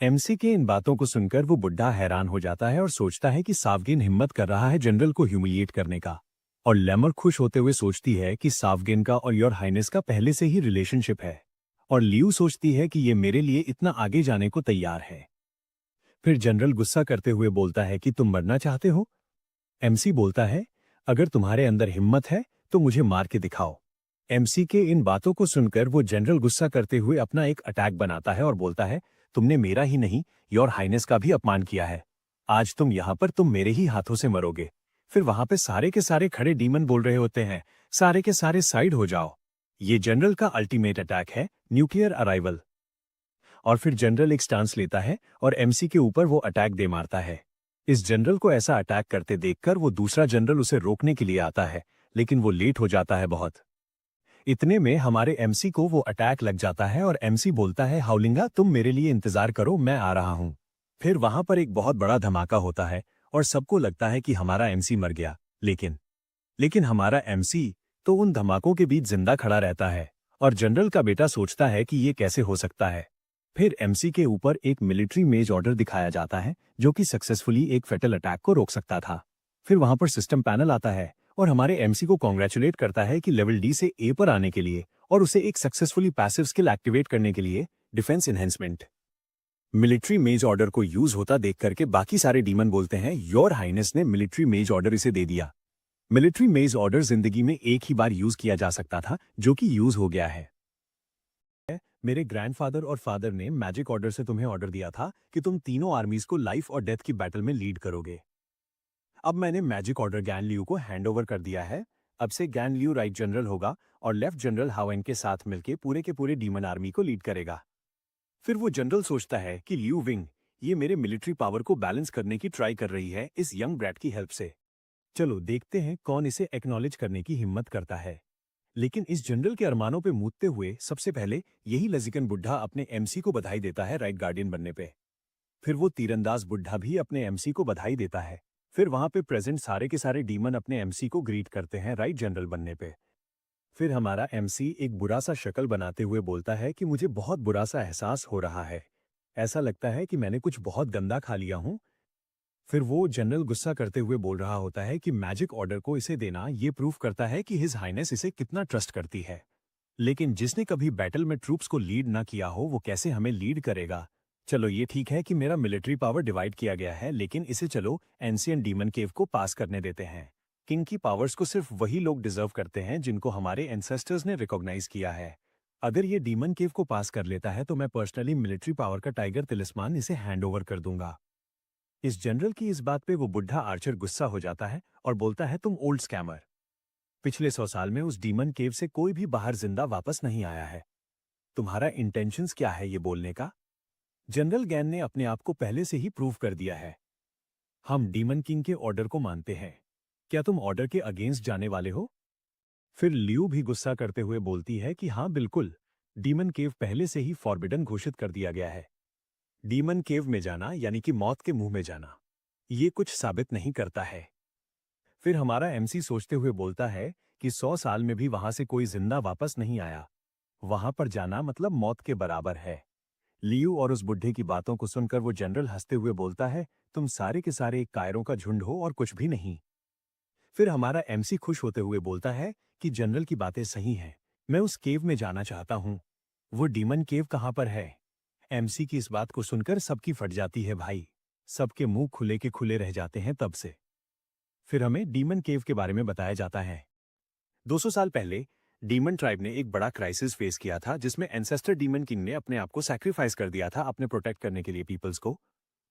एमसी के इन बातों को सुनकर वो बुढ़ा हैरान हो जाता है और सोचता है कि सावगेन हिम्मत कर रहा है जनरल को ह्यूमिलिएट करने का। और लेमर खुश होते हुए सोचती है कि सावगेन का और योर हाइनेस का पहले से ही रिलेशनशिप है। और लियू सोचती है कि ये मेरे लिए इतना आगे जाने को तैयार है। फिर जनरल गुस्सा करते हुए बोलता है कि तुम मरना चाहते हो? एमसी बोलता है, अगर तुम्हारे अंदर हिम्मत है तो मुझे मार के दिखाओ। एमसी के इन बातों को सुनकर वो जनरल गुस्सा करते हुए अपना एक अटैक बनाता है और बोलता है, तुमने मेरा ही नहीं योर हाइनेस का भी अपमान किया है। आज तुम यहां पर तुम मेरे ही हाथों से मरोगे। फिर वहां पे सारे के सारे खड़े डीमन बोल रहे होते हैं, सारे के सारे साइड हो जाओ। ये जनरल का अल्टीमेट अटैक है, न्यूक्लियर अराइवल। और फिर जनरल एक स्टांस लेता है और एमसी के ऊपर वो अटैक दे मारता है। इस जनरल को ऐसा अटैक करते देखकर वो दूसरा जनरल उसे रोकने के लिए आता है, लेकिन वो लेट हो जाता है बहुत। इतने में हमारे एमसी को वो अटैक लग जाता है और एमसी बोलता है, हाउलिंगा तुम मेरे लिए इंतजार करो, मैं आ रहा हूं। फिर वहां पर एक बहुत बड़ा धमाका होता है और सबको लगता है कि हमारा एमसी मर गया, लेकिन लेकिन हमारा एमसी तो उन धमाकों के बीच जिंदा खड़ा रहता है। और जनरल का बेटा सोचता है कि ये कैसे हो सकता है। फिर एमसी के ऊपर एक मिलिट्री मेज ऑर्डर दिखाया जाता है, जो कि सक्सेसफुली एक फेटल अटैक को रोक सकता था। फिर वहां पर सिस्टम पैनल आता है और हमारे एमसी को कॉन्ग्रेचुलेट करता है कि लेवल डी से ए पर आने के लिए और उसे एक सक्सेसफुली पैसिव स्किल एक्टिवेट करने के लिए डिफेंस एनहेंसमेंट। मिलिट्री मेज ऑर्डर को यूज होता देख करके बाकी सारे डीमन बोलते हैं, योर हाइनेस ने मिलिट्री मेज ऑर्डर इसे दे दिया। मिलिट्री मेज ऑर्डर जिंदगी में एक ही बार यूज किया जा सकता था, जो कि यूज हो गया है। मेरे ग्रैंडफादर और फादर ने मैजिक ऑर्डर से तुम्हें ऑर्डर दिया था कि तुम तीनों आर्मीज को लाइफ और डेथ की बैटल में लीड करोगे। अब मैंने मैजिक ऑर्डर गैन लियू को हैंड ओवर कर दिया है। अब से गैन लियू राइट जनरल होगा और लेफ्ट जनरल हावेन के साथ मिलकर पूरे के पूरे डीमन आर्मी को लीड करेगा। फिर वो जनरल सोचता है कि लियू विंग ये मेरे मिलिट्री पावर को बैलेंस करने की ट्राई कर रही है इस यंग ब्रैट की हेल्प से। चलो देखते हैं कौन इसे एक्नॉलेज करने की हिम्मत करता है। लेकिन इस जनरल के अरमानों पे मूतते हुए सबसे पहले यही लजिकन बुढ़ा अपने एमसी को बधाई देता है राइट गार्डियन बनने पे। फिर वो तीरंदाज बुढ़ा भी अपने एमसी को बधाई देता है। फिर वहां पे प्रेजेंट सारे के सारे डीमन अपने एमसी को ग्रीट करते हैं राइट जनरल बनने पे। फिर हमारा एमसी एक बुरा सा शक्ल बनाते हुए बोलता है कि मुझे बहुत बुरा सा एहसास हो रहा है, ऐसा लगता है कि मैंने कुछ बहुत गंदा खा लिया हूं। फिर वो जनरल गुस्सा करते हुए बोल रहा होता है कि मैजिक ऑर्डर को इसे देना ये प्रूफ करता है कि हिज हाइनेस इसे कितना ट्रस्ट करती है। लेकिन जिसने कभी बैटल में ट्रूप्स को लीड ना किया हो वो कैसे हमें लीड करेगा। चलो ये ठीक है कि मेरा मिलिट्री पावर डिवाइड किया गया है, लेकिन इसे चलो एंशिएंट डीमन केव को पास करने देते हैं। किंग की पावर्स को सिर्फ वही लोग डिजर्व करते हैं जिनको हमारे एंसेस्टर्स ने रिकॉग्नाइज किया है। अगर ये डीमन केव को पास कर लेता है तो मैं पर्सनली मिलिट्री पावर का टाइगर तिलिस्मान इसे हैंड ओवर कर दूंगा। इस जनरल की इस बात पे वो बुढ़ा आर्चर गुस्सा हो जाता है और बोलता है, तुम ओल्ड स्कैमर, पिछले 100 साल में उस डीमन केव से कोई भी बाहर जिंदा वापस नहीं आया है। तुम्हारा इंटेंशंस क्या है ये बोलने का? जनरल गैन ने अपने आप को पहले से ही प्रूव कर दिया है। हम डीमन किंग के ऑर्डर को मानते हैं। क्या तुम ऑर्डर के अगेंस्ट जाने वाले हो? फिर लियू भी गुस्सा करते हुए बोलती है कि हाँ बिल्कुल, डीमन केव पहले से ही फॉरबिडन घोषित कर दिया गया है। डीमन केव में जाना यानी कि मौत के मुंह में जाना, ये कुछ साबित नहीं करता है। फिर हमारा एमसी सोचते हुए बोलता है कि 100 साल में भी वहां से कोई जिंदा वापस नहीं आया। वहां पर जाना मतलब मौत के बराबर है। लियू और उस बुढ़े की बातों को सुनकर वो जनरल हंसते हुए बोलता है, तुम सारे के सारे एक कायरों का झुंड हो और कुछ भी नहीं। फिर हमारा एमसी खुश होते हुए बोलता है कि जनरल की बातें सही हैं, मैं उस केव में जाना चाहता हूं। वो डीमन केव कहां पर है? एमसी की इस बात को सुनकर सबकी फट जाती है भाई। सबके मुंह खुले के खुले रह जाते हैं तब से। फिर हमें डीमन केव के बारे में बताया जाता है। 200 साल पहले डीमन ट्राइब ने एक बड़ा क्राइसिस फेस किया था, जिसमें एंसेस्टर डीमन किंग ने अपने आप को सैक्रिफाइस कर दिया था अपने प्रोटेक्ट करने के लिए पीपल्स को।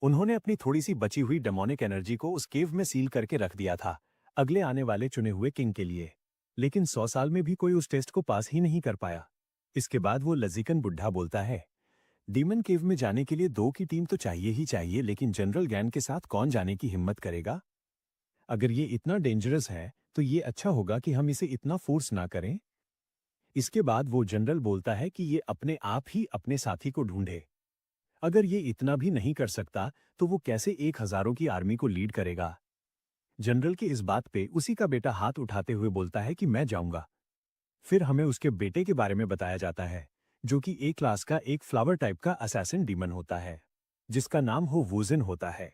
उन्होंने अपनी थोड़ी सी बची हुई डेमोनिक एनर्जी को उस केव में सील करके रख दिया था अगले आने वाले चुने हुए किंग के लिए। लेकिन 100 साल में भी कोई उस टेस्ट को पास ही नहीं कर पाया। इसके बाद वो लजिकन बुढ़ा बोलता है, डीमन केव में जाने के लिए 2 की टीम तो चाहिए ही चाहिए, लेकिन जनरल गैन के साथ कौन जाने की हिम्मत करेगा? अगर ये इतना डेंजरस है तो ये अच्छा होगा कि हम इसे इतना फोर्स ना करें। इसके बाद वो जनरल बोलता है कि ये अपने आप ही अपने साथी को ढूंढे। अगर ये इतना भी नहीं कर सकता तो वो कैसे 1000 की आर्मी को लीड करेगा? जनरल की इस बात पे उसी का बेटा हाथ उठाते हुए बोलता है कि मैं जाऊंगा। फिर हमें उसके बेटे के बारे में बताया जाता है, जो कि ए क्लास का एक फ्लावर टाइप का असैसिन डीमन होता है, जिसका नाम हो वुजिन होता है।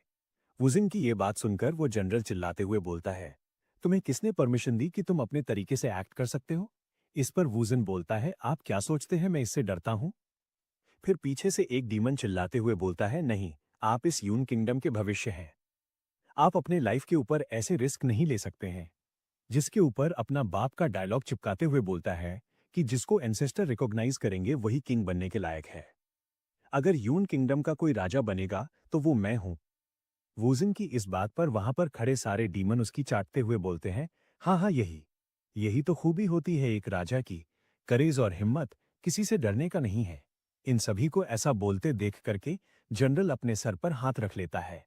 वुजिन की ये बात सुनकर वो जनरल चिल्लाते हुए बोलता है, तुम्हें किसने परमिशन दी कि तुम अपने तरीके से एक्ट कर सकते हो? इस पर वुजिन बोलता है, आप क्या सोचते हैं मैं इससे डरता हूं? फिर पीछे से एक डीमन चिल्लाते हुए बोलता है, नहीं, आप इस यून किंगडम के भविष्य हैं। आप अपने लाइफ के ऊपर ऐसे रिस्क नहीं ले सकते हैं। जिसके ऊपर अपना बाप का डायलॉग चिपकाते हुए बोलता है कि जिसको एंसेस्टर रिकॉग्नाइज करेंगे वही किंग बनने के लायक है। अगर यून किंगडम का कोई राजा बनेगा तो वो मैं हूं। वुजिन की इस बात पर वहां पर खड़े सारे डीमन उसकी चाटते हुए बोलते हैं, हाँ हाँ, यही यही तो खूबी होती है एक राजा की, करेज और हिम्मत, किसी से डरने का नहीं है। इन सभी को ऐसा बोलते देख करके जनरल अपने सर पर हाथ रख लेता है।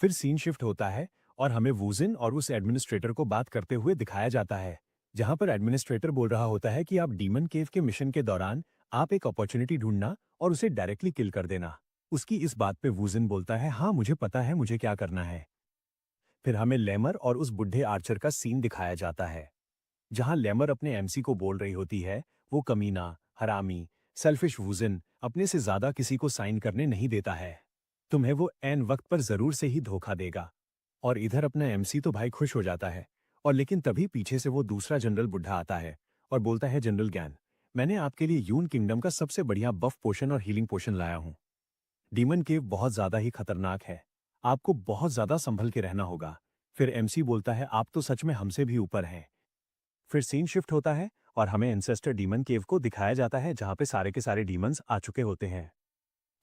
फिर सीन शिफ्ट होता है और हमें वूजिन और उस एडमिनिस्ट्रेटर को बात करते हुए दिखाया जाता है, जहां पर एडमिनिस्ट्रेटर बोल रहा होता है कि आप डीमन केव के मिशन के दौरान आप एक अपॉर्चुनिटी ढूंढना और उसे डायरेक्टली किल कर देना। उसकी इस बात पे वूजिन बोलता है, हाँ मुझे पता है मुझे क्या करना है। फिर हमें लेमर और उस बुढ़े आर्चर का सीन दिखाया जाता है, जहां लेमर अपने एमसी को बोल रही होती है, वो कमीना, हरामी, सेल्फिश वूजिन अपने से ज्यादा किसी को साइन करने नहीं देता है। तुम्हें वो एन वक्त पर जरूर से ही धोखा देगा। और इधर अपना एमसी तो भाई खुश हो जाता है, और लेकिन तभी पीछे से वो दूसरा जनरल बुढ़ा आता है और बोलता है, जनरल गैन, मैंने आपके लिए यून किंगडम का सबसे बढ़िया बफ पोशन और हीलिंग पोशन लाया हूं। डीमन केव बहुत ज्यादा ही खतरनाक है, आपको बहुत ज्यादा संभल के रहना होगा। फिर एमसी बोलता है, आप तो सच में हमसे भी ऊपर हैं। फिर सीन शिफ्ट होता है और हमें एंसेस्टर डीमन केव को दिखाया जाता है, जहां पे सारे के सारे डीमंस आ चुके होते हैं।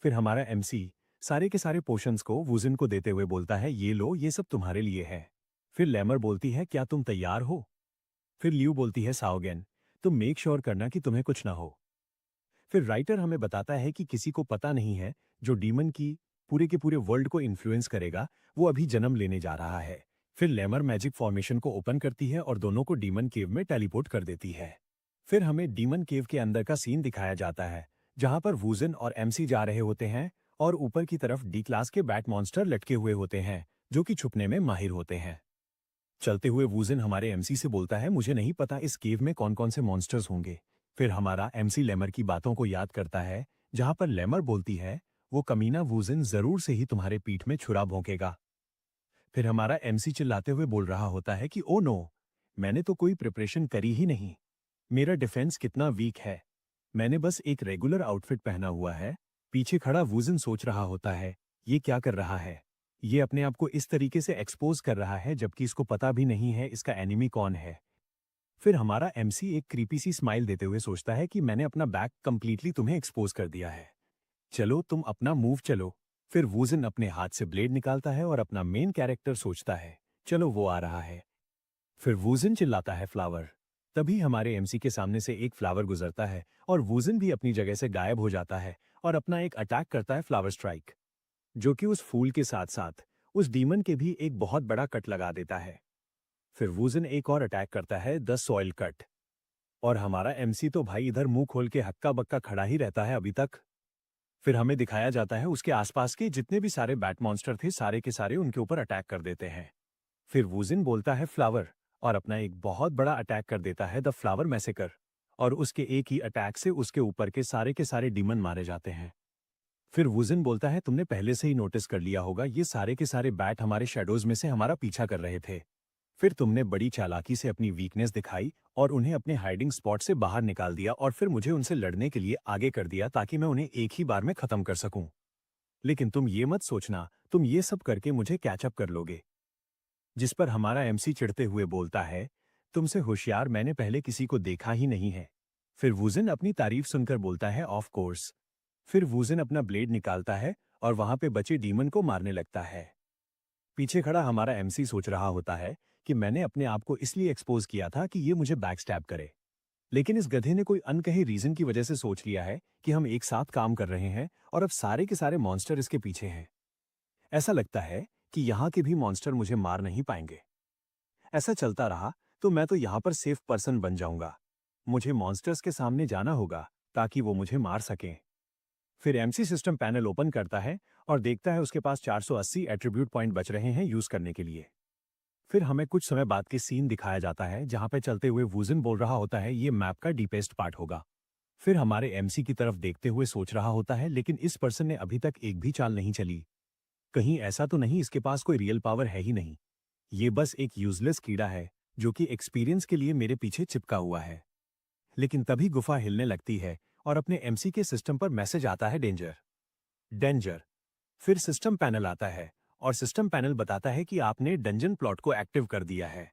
फिर हमारा एमसी सारे के सारे पोशंस को वूजिन को देते हुए बोलता है, ये लो, ये सब तुम्हारे लिए है। फिर लेमर बोलती है, क्या तुम तैयार हो? फिर लियू बोलती है, साओगेन, तुम मेक श्योर करना कि तुम्हें कुछ ना हो। फिर राइटर हमें बताता है कि किसी को पता नहीं है जो डीमन की पूरे के पूरे वर्ल्ड को इन्फ्लुएंस करेगा, वो अभी जन्म लेने जा रहा है। फिर लेमर मैजिक फॉर्मेशन को ओपन करती है और दोनों को डीमन केव में टेलीपोर्ट कर देती है। फिर हमें डीमन केव के अंदर का सीन दिखाया जाता है, जहां पर वूजन और एमसी जा रहे होते हैं और ऊपर की तरफ डी क्लास के बैट मॉन्स्टर लटके हुए होते हैं, जो कि छुपने में माहिर होते हैं। चलते हुए वूजन हमारे एमसी से बोलता है, मुझे नहीं पता इस केव में कौन कौन से मॉन्स्टर्स होंगे। फिर हमारा एमसी लेमर की बातों को याद करता है, जहां पर लेमर बोलती है, वो कमीना वूजन जरूर से ही तुम्हारे पीठ में छुरा भोंकेगा। फिर हमारा एमसी चिल्लाते हुए बोल रहा होता है कि ओ नो, मैंने तो कोई प्रिपरेशन करी ही नहीं। मेरा डिफेंस कितना वीक है, मैंने बस एक रेगुलर आउटफिट पहना हुआ है। पीछे खड़ा वूजन सोच रहा होता है, ये क्या कर रहा है, ये अपने आप को इस तरीके से एक्सपोज कर रहा है जबकि इसको पता भी नहीं है इसका एनिमी कौन है। फिर हमारा एमसी एक क्रीपी सी स्माइल देते हुए सोचता है कि मैंने अपना बैक कंप्लीटली तुम्हें एक्सपोज कर दिया है, चलो तुम अपना मूव चलो। फिर वूजन अपने हाथ से ब्लेड निकालता है और अपना मेन कैरेक्टर सोचता है, चलो वो आ रहा है। फिर वूजन चिल्लाता है, फ्लावर। तभी हमारे एमसी के सामने से एक फ्लावर गुजरता है और वूजन भी अपनी जगह से गायब हो जाता है और अपना एक अटैक करता है, फ्लावर स्ट्राइक, जो कि उस फूल के साथ साथ उस डीमन के भी एक बहुत बड़ा कट लगा देता है। फिर वूजन एक और अटैक करता है, द सॉइल कट, और हमारा एमसी तो भाई इधर मुंह खोल के हक्का बक्का खड़ा ही रहता है अभी तक। फिर हमें दिखाया जाता है उसके आसपास के जितने भी सारे बैट मॉन्स्टर थे, सारे के सारे उनके ऊपर अटैक कर देते हैं। फिर वूजिन बोलता है, फ्लावर, और अपना एक बहुत बड़ा अटैक कर देता है, द फ्लावर मैसेकर, और उसके एक ही अटैक से उसके ऊपर के सारे डीमन मारे जाते हैं। फिर वूजिन बोलता है, तुमने पहले से ही नोटिस कर लिया होगा, ये सारे के सारे बैट हमारे शेडोज में से हमारा पीछा कर रहे थे। फिर तुमने बड़ी चालाकी से अपनी वीकनेस दिखाई और उन्हें अपने हाइडिंग स्पॉट से बाहर निकाल दिया और फिर मुझे उनसे लड़ने के लिए आगे कर दिया ताकि मैं उन्हें एक ही बार में खत्म कर सकूं। लेकिन तुम ये मत सोचना तुम ये सब करके मुझे कैचअप कर लोगे। जिस पर हमारा एमसी चिढ़ते हुए बोलता है, तुमसे होशियार मैंने पहले किसी को देखा ही नहीं है। फिर वूजिन अपनी तारीफ सुनकर बोलता है, ऑफ कोर्स। फिर वूजिन अपना ब्लेड निकालता है और वहां पे बचे डीमन को मारने लगता है। पीछे खड़ा हमारा एमसी सोच रहा होता है कि मैंने अपने आप को इसलिए एक्सपोज किया था कि ये मुझे बैकस्टैब करे, लेकिन इस गधे ने कोई अनकही रीजन की वजह से सोच लिया है कि हम एक साथ काम कर रहे हैं और अब सारे के सारे मॉन्स्टर इसके पीछे हैं। ऐसा लगता है कि यहाँ के भी मॉन्स्टर मुझे मार नहीं पाएंगे। ऐसा चलता रहा तो मैं तो यहाँ पर सेफ पर्सन बन जाऊंगा। मुझे मॉन्स्टर्स के सामने जाना होगा ताकि वो मुझे मार सकें। फिर एमसी सिस्टम पैनल ओपन करता है और देखता है उसके पास 480 एट्रीब्यूट पॉइंट बच रहे हैं यूज करने के लिए। फिर हमें कुछ समय बाद के सीन दिखाया जाता है जहां पे चलते हुए वूजिन बोल रहा होता है, ये मैप का डीपेस्ट पार्ट होगा। फिर हमारे एमसी की तरफ देखते हुए सोच रहा होता है, लेकिन इस पर्सन ने अभी तक एक भी चाल नहीं चली। कहीं ऐसा तो नहीं इसके पास कोई रियल पावर है ही नहीं, ये बस एक यूजलेस कीड़ा है जो कि एक्सपीरियंस के लिए मेरे पीछे चिपका हुआ है। लेकिन तभी गुफा हिलने लगती है और अपने एमसी के सिस्टम पर मैसेज आता है, डेंजर, डेंजर। फिर सिस्टम पैनल आता है और सिस्टम पैनल बताता है कि आपने डंजन प्लॉट को एक्टिव कर दिया है,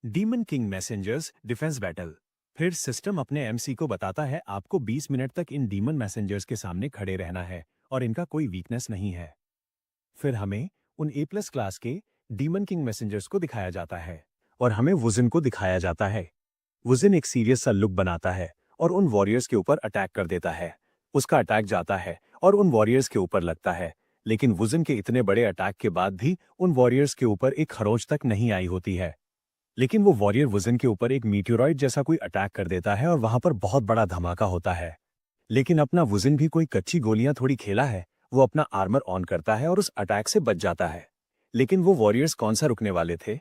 demon king messengers defence battle. फिर सिस्टम अपने एमसी को बताता है, आपको 20 मिनट तक इन डीमन मैसेंजर्स के सामने खड़े रहना है और इनका कोई वीकनेस नहीं है। फिर हमें उन ए प्लस क्लास के डीमन किंग मैसेंजर्स को दिखाया जाता है और हमें वुजिन को दिखाया जाता है। वुजिन एक सीरियस सा लुक बनाता है और उन वॉरियर्स के ऊपर अटैक कर देता है। उसका अटैक जाता है और उन वॉरियर्स के ऊपर लगता है, लेकिन वुजन के इतने बड़े अटैक के बाद भी उन वॉरियर्स के ऊपर एक खरोंच तक नहीं आई होती है। लेकिन वो वॉरियर वुजन के ऊपर एक मीटियोरॉइड जैसा कोई अटैक कर देता है और वहां पर बहुत बड़ा धमाका होता है। लेकिन अपना वुजन भी कोई कच्ची गोलियां थोड़ी खेला है, वो अपना आर्मर ऑन करता है और उस अटैक से बच जाता है। लेकिन वो वॉरियर्स कौन सा रुकने वाले थे?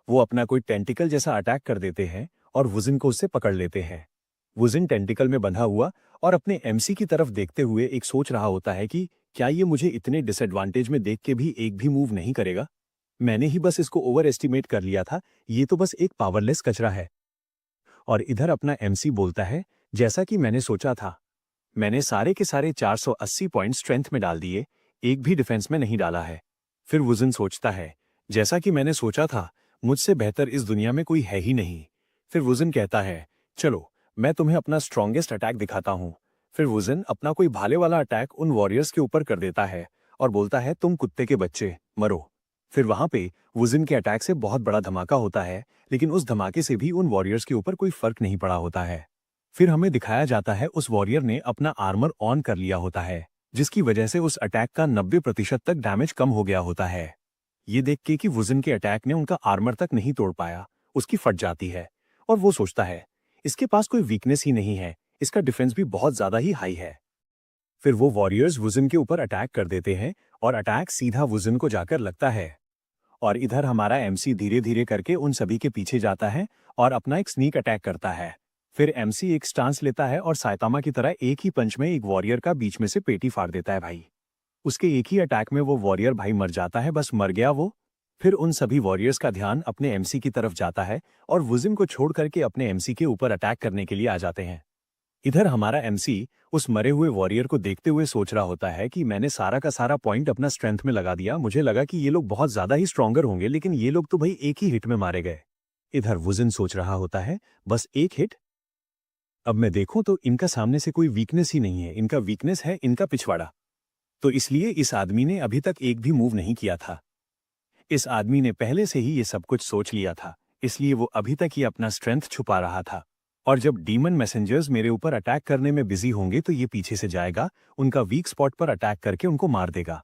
वो अपना कोई टेंटिकल जैसा अटैक कर देते हैं और वुजन को उससे पकड़ लेते हैं। वुजन टेंटिकल में बंधा हुआ और अपने एमसी की तरफ देखते हुए एक सोच रहा होता है कि क्या ये मुझे इतने डिसएडवांटेज में देख के भी एक भी मूव नहीं करेगा? मैंने ही बस इसको ओवर एस्टिमेट कर लिया था, ये तो बस एक पावरलेस कचरा है। और इधर अपना एमसी बोलता है, जैसा कि मैंने सोचा था, मैंने सारे के सारे 480 पॉइंट स्ट्रेंथ में डाल दिए, एक भी डिफेंस में नहीं डाला है। फिर वुजन सोचता है, जैसा कि मैंने सोचा था, मुझसे बेहतर इस दुनिया में कोई है ही नहीं। फिर वुजन कहता है, चलो मैं तुम्हें अपना स्ट्रॉन्गेस्ट अटैक दिखाता हूं। फिर वुजन अपना कोई भाले वाला अटैक उन वॉरियर्स के ऊपर कर देता है और बोलता है, तुम कुत्ते के बच्चे मरो। फिर वहां पे वुजन के अटैक से बहुत बड़ा धमाका होता है, लेकिन उस धमाके से भी उन वॉरियर्स के ऊपर कोई फर्क नहीं पड़ा होता है। फिर हमें दिखाया जाता है उस वॉरियर ने अपना आर्मर ऑन कर लिया होता है, जिसकी वजह से उस अटैक का 90% तक डैमेज कम हो गया होता है। ये देख के कि वुजन के अटैक ने उनका आर्मर तक नहीं तोड़ पाया, उसकी फट जाती है और वो सोचता है, इसके पास कोई वीकनेस ही नहीं है, इसका डिफेंस भी बहुत ज्यादा ही हाई है। फिर वो वॉरियर्स वुजन के ऊपर अटैक कर देते हैं और अटैक सीधा वुजन को जाकर लगता है। और इधर हमारा एमसी धीरे धीरे करके उन सभी के पीछे जाता है और अपना एक स्नीक अटैक करता है। फिर एमसी एक स्टांस लेता है और साइतामा की तरह एक ही पंच में एक वॉरियर का बीच में से पेटी फाड़ देता है भाई। उसके एक ही अटैक में वो वॉरियर भाई मर जाता है, बस मर गया वो। फिर उन सभी वॉरियर्स का ध्यान अपने एमसी की तरफ जाता है और वुजिम को छोड़ करके अपने एमसी के ऊपर अटैक करने के लिए आ जाते हैं। इधर हमारा एमसी उस मरे हुए वॉरियर को देखते हुए सोच रहा होता है कि मैंने सारा का सारा पॉइंट अपना स्ट्रेंथ में लगा दिया, मुझे लगा कि ये लोग बहुत ज्यादा ही स्ट्रॉन्गर होंगे, लेकिन ये लोग तो भाई एक ही हिट में मारे गए। इधर वुजिन सोच रहा होता है, बस एक हिट। अब मैं देखूं तो इनका सामने से कोई वीकनेस ही नहीं है, इनका वीकनेस है इनका पिछवाड़ा। तो इसलिए इस आदमी ने अभी तक एक भी मूव नहीं किया था। इस आदमी ने पहले से ही ये सब कुछ सोच लिया था, इसलिए वो अभी तक ही अपना स्ट्रेंथ छुपा रहा था। और जब डीमन मैसेंजर्स मेरे ऊपर अटैक करने में बिजी होंगे तो ये पीछे से जाएगा, उनका वीक स्पॉट पर अटैक करके उनको मार देगा।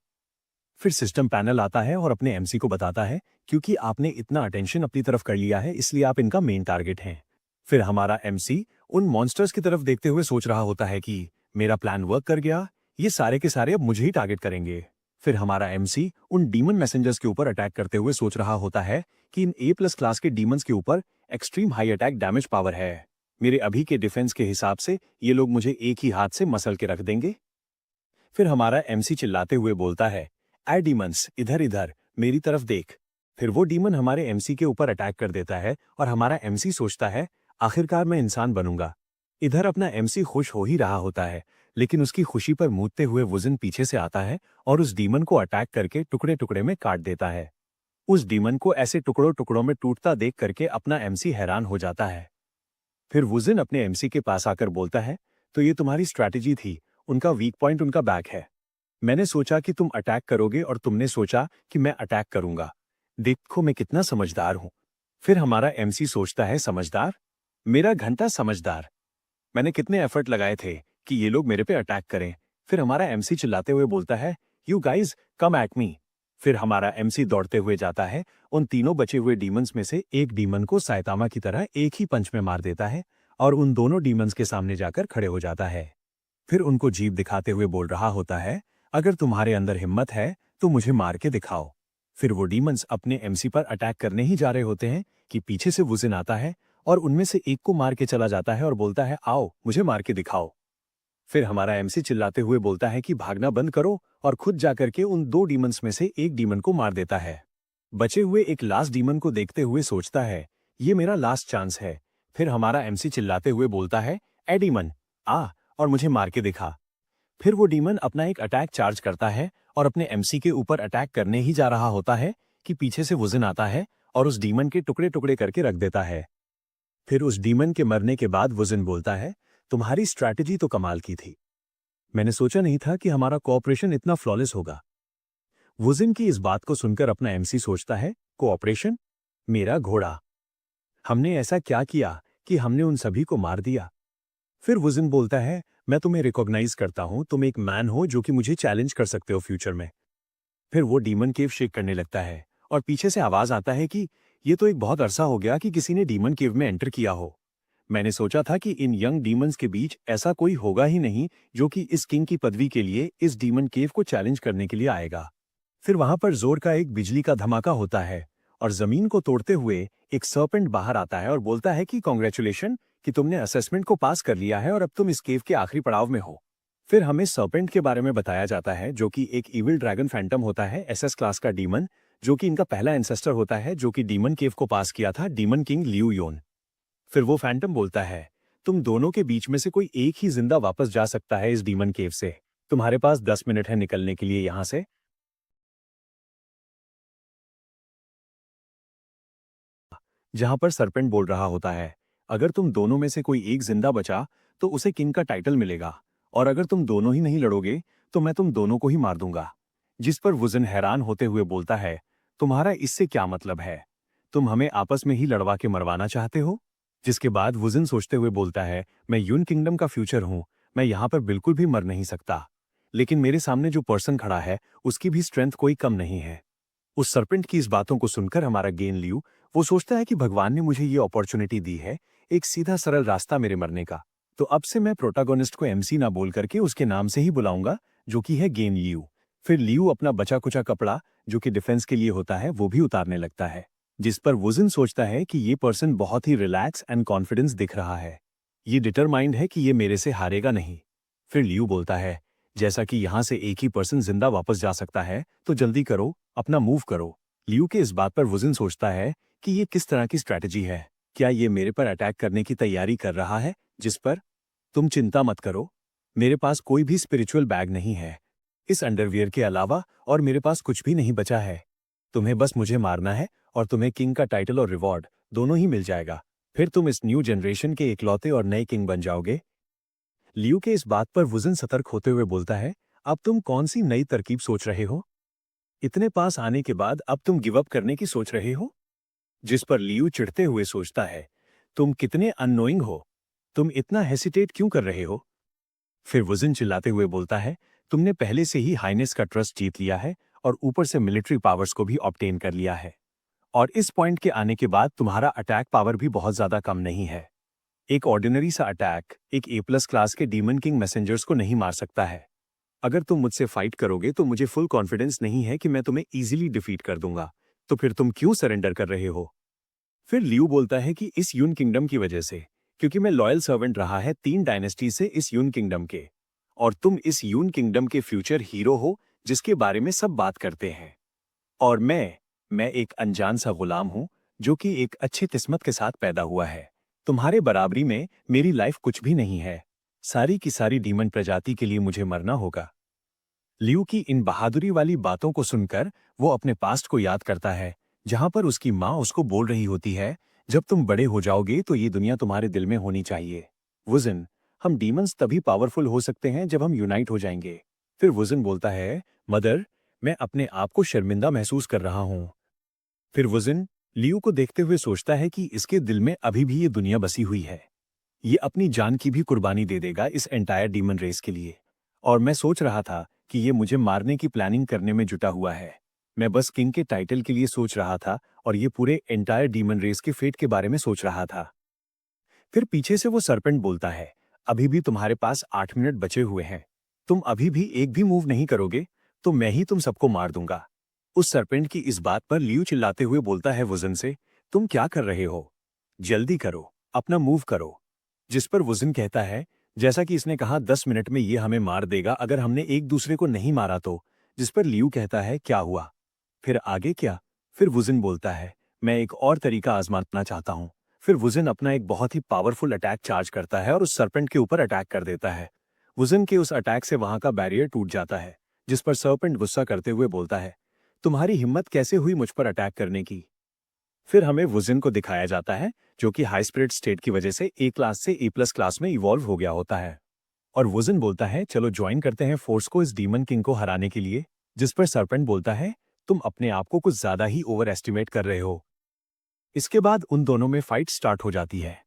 फिर सिस्टम पैनल आता है और अपने एमसी को बताता है, क्योंकि आपने इतना अटेंशन अपनी तरफ कर लिया है इसलिए आप इनका मेन टारगेट हैं। फिर हमारा एमसी उन मॉन्स्टर्स की तरफ देखते हुए सोच रहा होता है कि मेरा प्लान वर्क कर गया, ये सारे के सारे अब मुझे ही टारगेट करेंगे। फिर हमारा एमसी उन डीमन मैसेंजर्स के ऊपर अटैक करते हुए सोच रहा होता है कि इन A+ क्लास के डीमंस के ऊपर extreme high attack damage power है। मेरे अभी के डिफेंस के हिसाब से ये लोग मुझे एक ही हाथ से मसल के रख देंगे। फिर हमारा एमसी चिल्लाते हुए बोलता है, ऐ डीमंस इधर इधर मेरी तरफ देख। फिर वो डीमन हमारे एमसी के ऊपर अटैक कर देता है और हमारा एमसी सोचता है, आखिरकार मैं इंसान बनूंगा। इधर अपना एमसी खुश हो ही रहा होता है, लेकिन उसकी खुशी पर मूतते हुए वुजन पीछे से आता है और उस डीमन को अटैक करके टुकड़े टुकड़े में काट देता है। उस डीमन को ऐसे टुकड़ों टुकड़ों में टूटता देख करके अपना एमसी हैरान हो जाता है। फिर वुजन अपने एमसी के पास आकर बोलता है, तो ये तुम्हारी स्ट्रैटेजी थी, उनका वीक पॉइंट उनका बैक है। मैंने सोचा कि तुम अटैक करोगे और तुमने सोचा कि मैं अटैक करूंगा। देखो मैं कितना समझदार हूं। फिर हमारा एमसी सोचता है, समझदार? मेरा घंटा समझदार। मैंने कितने एफर्ट लगाए थे कि ये लोग मेरे पे अटैक करें। फिर हमारा एमसी चिल्लाते हुए बोलता है, you guys come at me. फिर हमारा एमसी दौड़ते हुए जाता है, उन तीनों बचे हुए डीमंस में से एक डीमन को साइतामा की तरह एक ही पंच में मार देता है और उन दोनों डीमंस के सामने जाकर खड़े हो जाता है। फिर उनको जीभ दिखाते हुए बोल रहा होता है, अगर तुम्हारे अंदर हिम्मत है तो मुझे मार के दिखाओ। फिर वो डीमंस अपने एमसी पर अटैक करने ही जा रहे होते हैं कि पीछे से वुजिन आता है और उनमें से एक को मार के चला जाता है और बोलता है, आओ मुझे मार के दिखाओ। फिर हमारा एमसी चिल्लाते हुए बोलता है कि भागना बंद करो और खुद जाकर के उन दो डीमंस में से एक डीमन को मार देता है। बचे हुए एक लास्ट डीमन को देखते हुए सोचता है, ये मेरा लास्ट चांस है। फिर हमारा एमसी चिल्लाते हुए बोलता है, ए डीमन आ और मुझे मार के दिखा। फिर वो डीमन अपना एक अटैक चार्ज करता है और अपने एमसी के ऊपर अटैक करने ही जा रहा होता है कि पीछे से वुजिन आता है और उस डीमन के टुकड़े टुकड़े करके रख देता है। फिर उस डीमन के मरने के बाद वुजिन बोलता है, तुम्हारी स्ट्रैटेजी तो कमाल की थी। मैंने सोचा नहीं था कि हमारा कोऑपरेशन इतना फ्लॉलेस होगा। वुजिन की इस बात को सुनकर अपना एमसी सोचता है, कोऑपरेशन? मेरा घोड़ा। हमने ऐसा क्या किया कि हमने उन सभी को मार दिया? फिर वुजिन बोलता है, मैं तुम्हें रिकॉग्नाइज करता हूं, तुम एक मैन हो जो कि मुझे चैलेंज कर सकते हो फ्यूचर में। फिर वो डीमन केव शेक करने लगता है और पीछे से आवाज आता है कि ये तो एक बहुत अरसा हो गया कि किसी ने डीमन केव में एंटर किया हो। मैंने सोचा था कि इन यंग डीमंस के बीच ऐसा कोई होगा ही नहीं जो कि इस किंग की पदवी के लिए इस डीमन केव को चैलेंज करने के लिए आएगा। फिर वहां पर जोर का एक बिजली का धमाका होता है और जमीन को तोड़ते हुए एक सर्पेंट बाहर आता है और बोलता है कि कॉन्ग्रेचुलेशन कि तुमने असेसमेंट को पास कर लिया है और अब तुम इस केव के आखिरी पड़ाव में हो। फिर हमें सर्पेंट के बारे में बताया जाता है जो कि एक इविल ड्रैगन फैंटम होता है, एसएस क्लास का डीमन, जो कि इनका पहला एंसेस्टर होता है जो कि डीमन केव को पास किया था, डीमन किंग लियू योन। फिर वो फैंटम बोलता है तुम दोनों के बीच में से कोई एक ही जिंदा वापस जा सकता है इस डीमन केव से। तुम्हारे पास 10 मिनट है निकलने के लिए यहां से। जहां पर सरपेंट बोल रहा होता है अगर तुम दोनों में से कोई एक जिंदा बचा तो उसे किंग का टाइटल मिलेगा, और अगर तुम दोनों ही नहीं लड़ोगे तो मैं तुम दोनों को ही मार दूंगा। जिस पर वुजन हैरान होते हुए बोलता है तुम्हारा इससे क्या मतलब है? तुम हमें आपस में ही लड़वा के मरवाना चाहते हो? जिसके बाद वुजन सोचते हुए बोलता है मैं यून किंगडम का फ्यूचर हूं, मैं यहां पर बिल्कुल भी मर नहीं सकता, लेकिन मेरे सामने जो पर्सन खड़ा है उसकी भी स्ट्रेंथ कोई कम नहीं है। उस सरपेंट की इस बातों को सुनकर हमारा गेन लियू, वो सोचता है कि भगवान ने मुझे ये अपॉर्चुनिटी दी है, एक सीधा सरल रास्ता मेरे मरने का, तो अब से मैं प्रोटागोनिस्ट को एमसी ना बोल करके उसके नाम से ही बुलाऊंगा, जो कि है गेन लियू। फिर लियू अपना बचा कुचा कपड़ा जो कि डिफेंस के लिए होता है वो भी उतारने लगता है, जिस पर वुजन सोचता है कि ये पर्सन बहुत ही रिलैक्स एंड कॉन्फिडेंस दिख रहा है, ये डिटरमाइंड है कि ये मेरे से हारेगा नहीं। फिर लियू बोलता है जैसा कि यहां से एक ही पर्सन जिंदा वापस जा सकता है तो जल्दी करो, अपना मूव करो। लियू के इस बात पर वुजन सोचता है कि ये किस तरह की स्ट्रैटेजी है, क्या ये मेरे पर अटैक करने की तैयारी कर रहा है? जिस पर तुम चिंता मत करो, मेरे पास कोई भी स्पिरिचुअल बैग नहीं है इस अंडरवियर के अलावा, और मेरे पास कुछ भी नहीं बचा है। तुम्हें बस मुझे मारना है और तुम्हें किंग का टाइटल और रिवॉर्ड दोनों ही मिल जाएगा। फिर तुम इस न्यू जनरेशन के इकलौते और नए किंग बन जाओगे। लियू के इस बात पर वुजन सतर्क होते हुए बोलता है अब तुम कौन सी नई तरकीब सोच रहे हो? इतने पास आने के बाद अब तुम गिव अप करने की सोच रहे हो? जिस पर लियू चिढ़ते हुए सोचता है तुम कितने अननोइंग हो, तुम इतना हेसिटेट क्यों कर रहे हो? फिर वुजन चिल्लाते हुए बोलता है तुमने पहले से ही हाइनेस का ट्रस्ट जीत लिया है और ऊपर से मिलिट्री पावर्स को भी ऑब्टेन कर लिया है, और इस पॉइंट के आने के बाद तुम्हारा अटैक पावर भी बहुत ज्यादा कम नहीं है। एक ऑर्डिनरी सा अटैक एक ए प्लस क्लास के डीमन किंग मैसेंजर्स को नहीं मार सकता है। अगर तुम मुझसे फाइट करोगे तो मुझे फुल कॉन्फिडेंस नहीं है कि मैं तुम्हें इजीली डिफीट कर दूंगा, तो फिर तुम क्यों सरेंडर कर रहे हो? फिर लियू बोलता है कि इस यून किंगडम की वजह से, क्योंकि मैं लॉयल सर्वेंट रहा है 3 डायनेस्टी से इस यून किंगडम के, और तुम इस यून किंगडम के फ्यूचर हीरो हो जिसके बारे में सब बात करते हैं, और मैं एक अनजान सा गुलाम हूं जो कि एक अच्छी किस्मत के साथ पैदा हुआ है। तुम्हारे बराबरी में मेरी लाइफ कुछ भी नहीं है, सारी की सारी डीमन प्रजाति के लिए मुझे मरना होगा। लियू की इन बहादुरी वाली बातों को सुनकर वो अपने पास्ट को याद करता है, जहां पर उसकी माँ उसको बोल रही होती है जब तुम बड़े हो जाओगे तो ये दुनिया तुम्हारे दिल में होनी चाहिए। वुजन, हम डीमंस तभी पावरफुल हो सकते हैं जब हम यूनाइट हो जाएंगे। फिर वुजन बोलता है मदर, मैं अपने आप को शर्मिंदा महसूस कर रहा हूं। फिर वुजन लियू को देखते हुए सोचता है कि इसके दिल में अभी भी ये दुनिया बसी हुई है, ये अपनी जान की भी कुर्बानी दे देगा इस एंटायर डीमन रेस के लिए, और मैं सोच रहा था कि ये मुझे मारने की प्लानिंग करने में जुटा हुआ है। मैं बस किंग के टाइटल के लिए सोच रहा था और ये पूरे एंटायर डीमन रेस के फेट के बारे में सोच रहा था। फिर पीछे से वो सरपेंट बोलता है अभी भी तुम्हारे पास 8 मिनट बचे हुए हैं, तुम अभी भी एक भी मूव नहीं करोगे तो मैं ही तुम सबको मार दूंगा। उस सरपेंट की इस बात पर लियू चिल्लाते हुए बोलता है वुजन से तुम क्या कर रहे हो, जल्दी करो, अपना मूव करो। जिस पर वुजन कहता है जैसा कि इसने कहा 10 मिनट में ये हमें मार देगा अगर हमने एक दूसरे को नहीं मारा तो। जिस पर लियू कहता है क्या हुआ, फिर आगे क्या? फिर वुजन बोलता है मैं एक और तरीका आजमाना चाहता हूं। फिर वुजन अपना एक बहुत ही पावरफुल अटैक चार्ज करता है और उस सरपेंट के ऊपर अटैक कर देता है। वुजन के उस अटैक से वहां का बैरियर टूट जाता है, जिस पर सरपेंट गुस्सा करते हुए बोलता है तुम्हारी हिम्मत कैसे हुई मुझ पर अटैक करने की? फिर हमें वुजन को दिखाया जाता है जो कि हाई स्पिरिट स्टेट की वजह से ए क्लास से ए प्लस क्लास में इवॉल्व हो गया होता है, और वुजन बोलता है चलो ज्वाइन करते हैं फोर्स को इस डीमन किंग को हराने के लिए। जिस पर सरपेंट बोलता है तुम अपने आप को कुछ ज्यादा ही ओवर एस्टिमेट कर रहे हो। इसके बाद उन दोनों में फाइट स्टार्ट हो जाती है,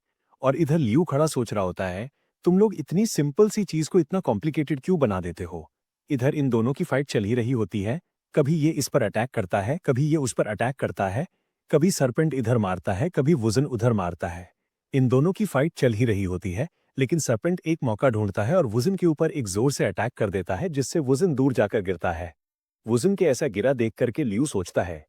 और इधर लियू खड़ा सोच रहा होता है तुम लोग इतनी सिंपल सी चीज को इतना कॉम्प्लिकेटेड क्यों बना देते हो। इधर इन दोनों की फाइट चल ही रही होती है कभी ये इस पर अटैक करता है, कभी ये उस पर अटैक करता है, कभी सरपेंट इधर मारता है, कभी वुज़न उधर मारता है। इन दोनों की फाइट चल ही रही होती है, लेकिन सरपेंट एक मौका ढूंढता है और वुज़न के ऊपर एक जोर से अटैक कर देता है, जिससे वुज़न दूर जाकर गिरता है। वुज़न के ऐसा गिरा देख करके लियू सोचता है,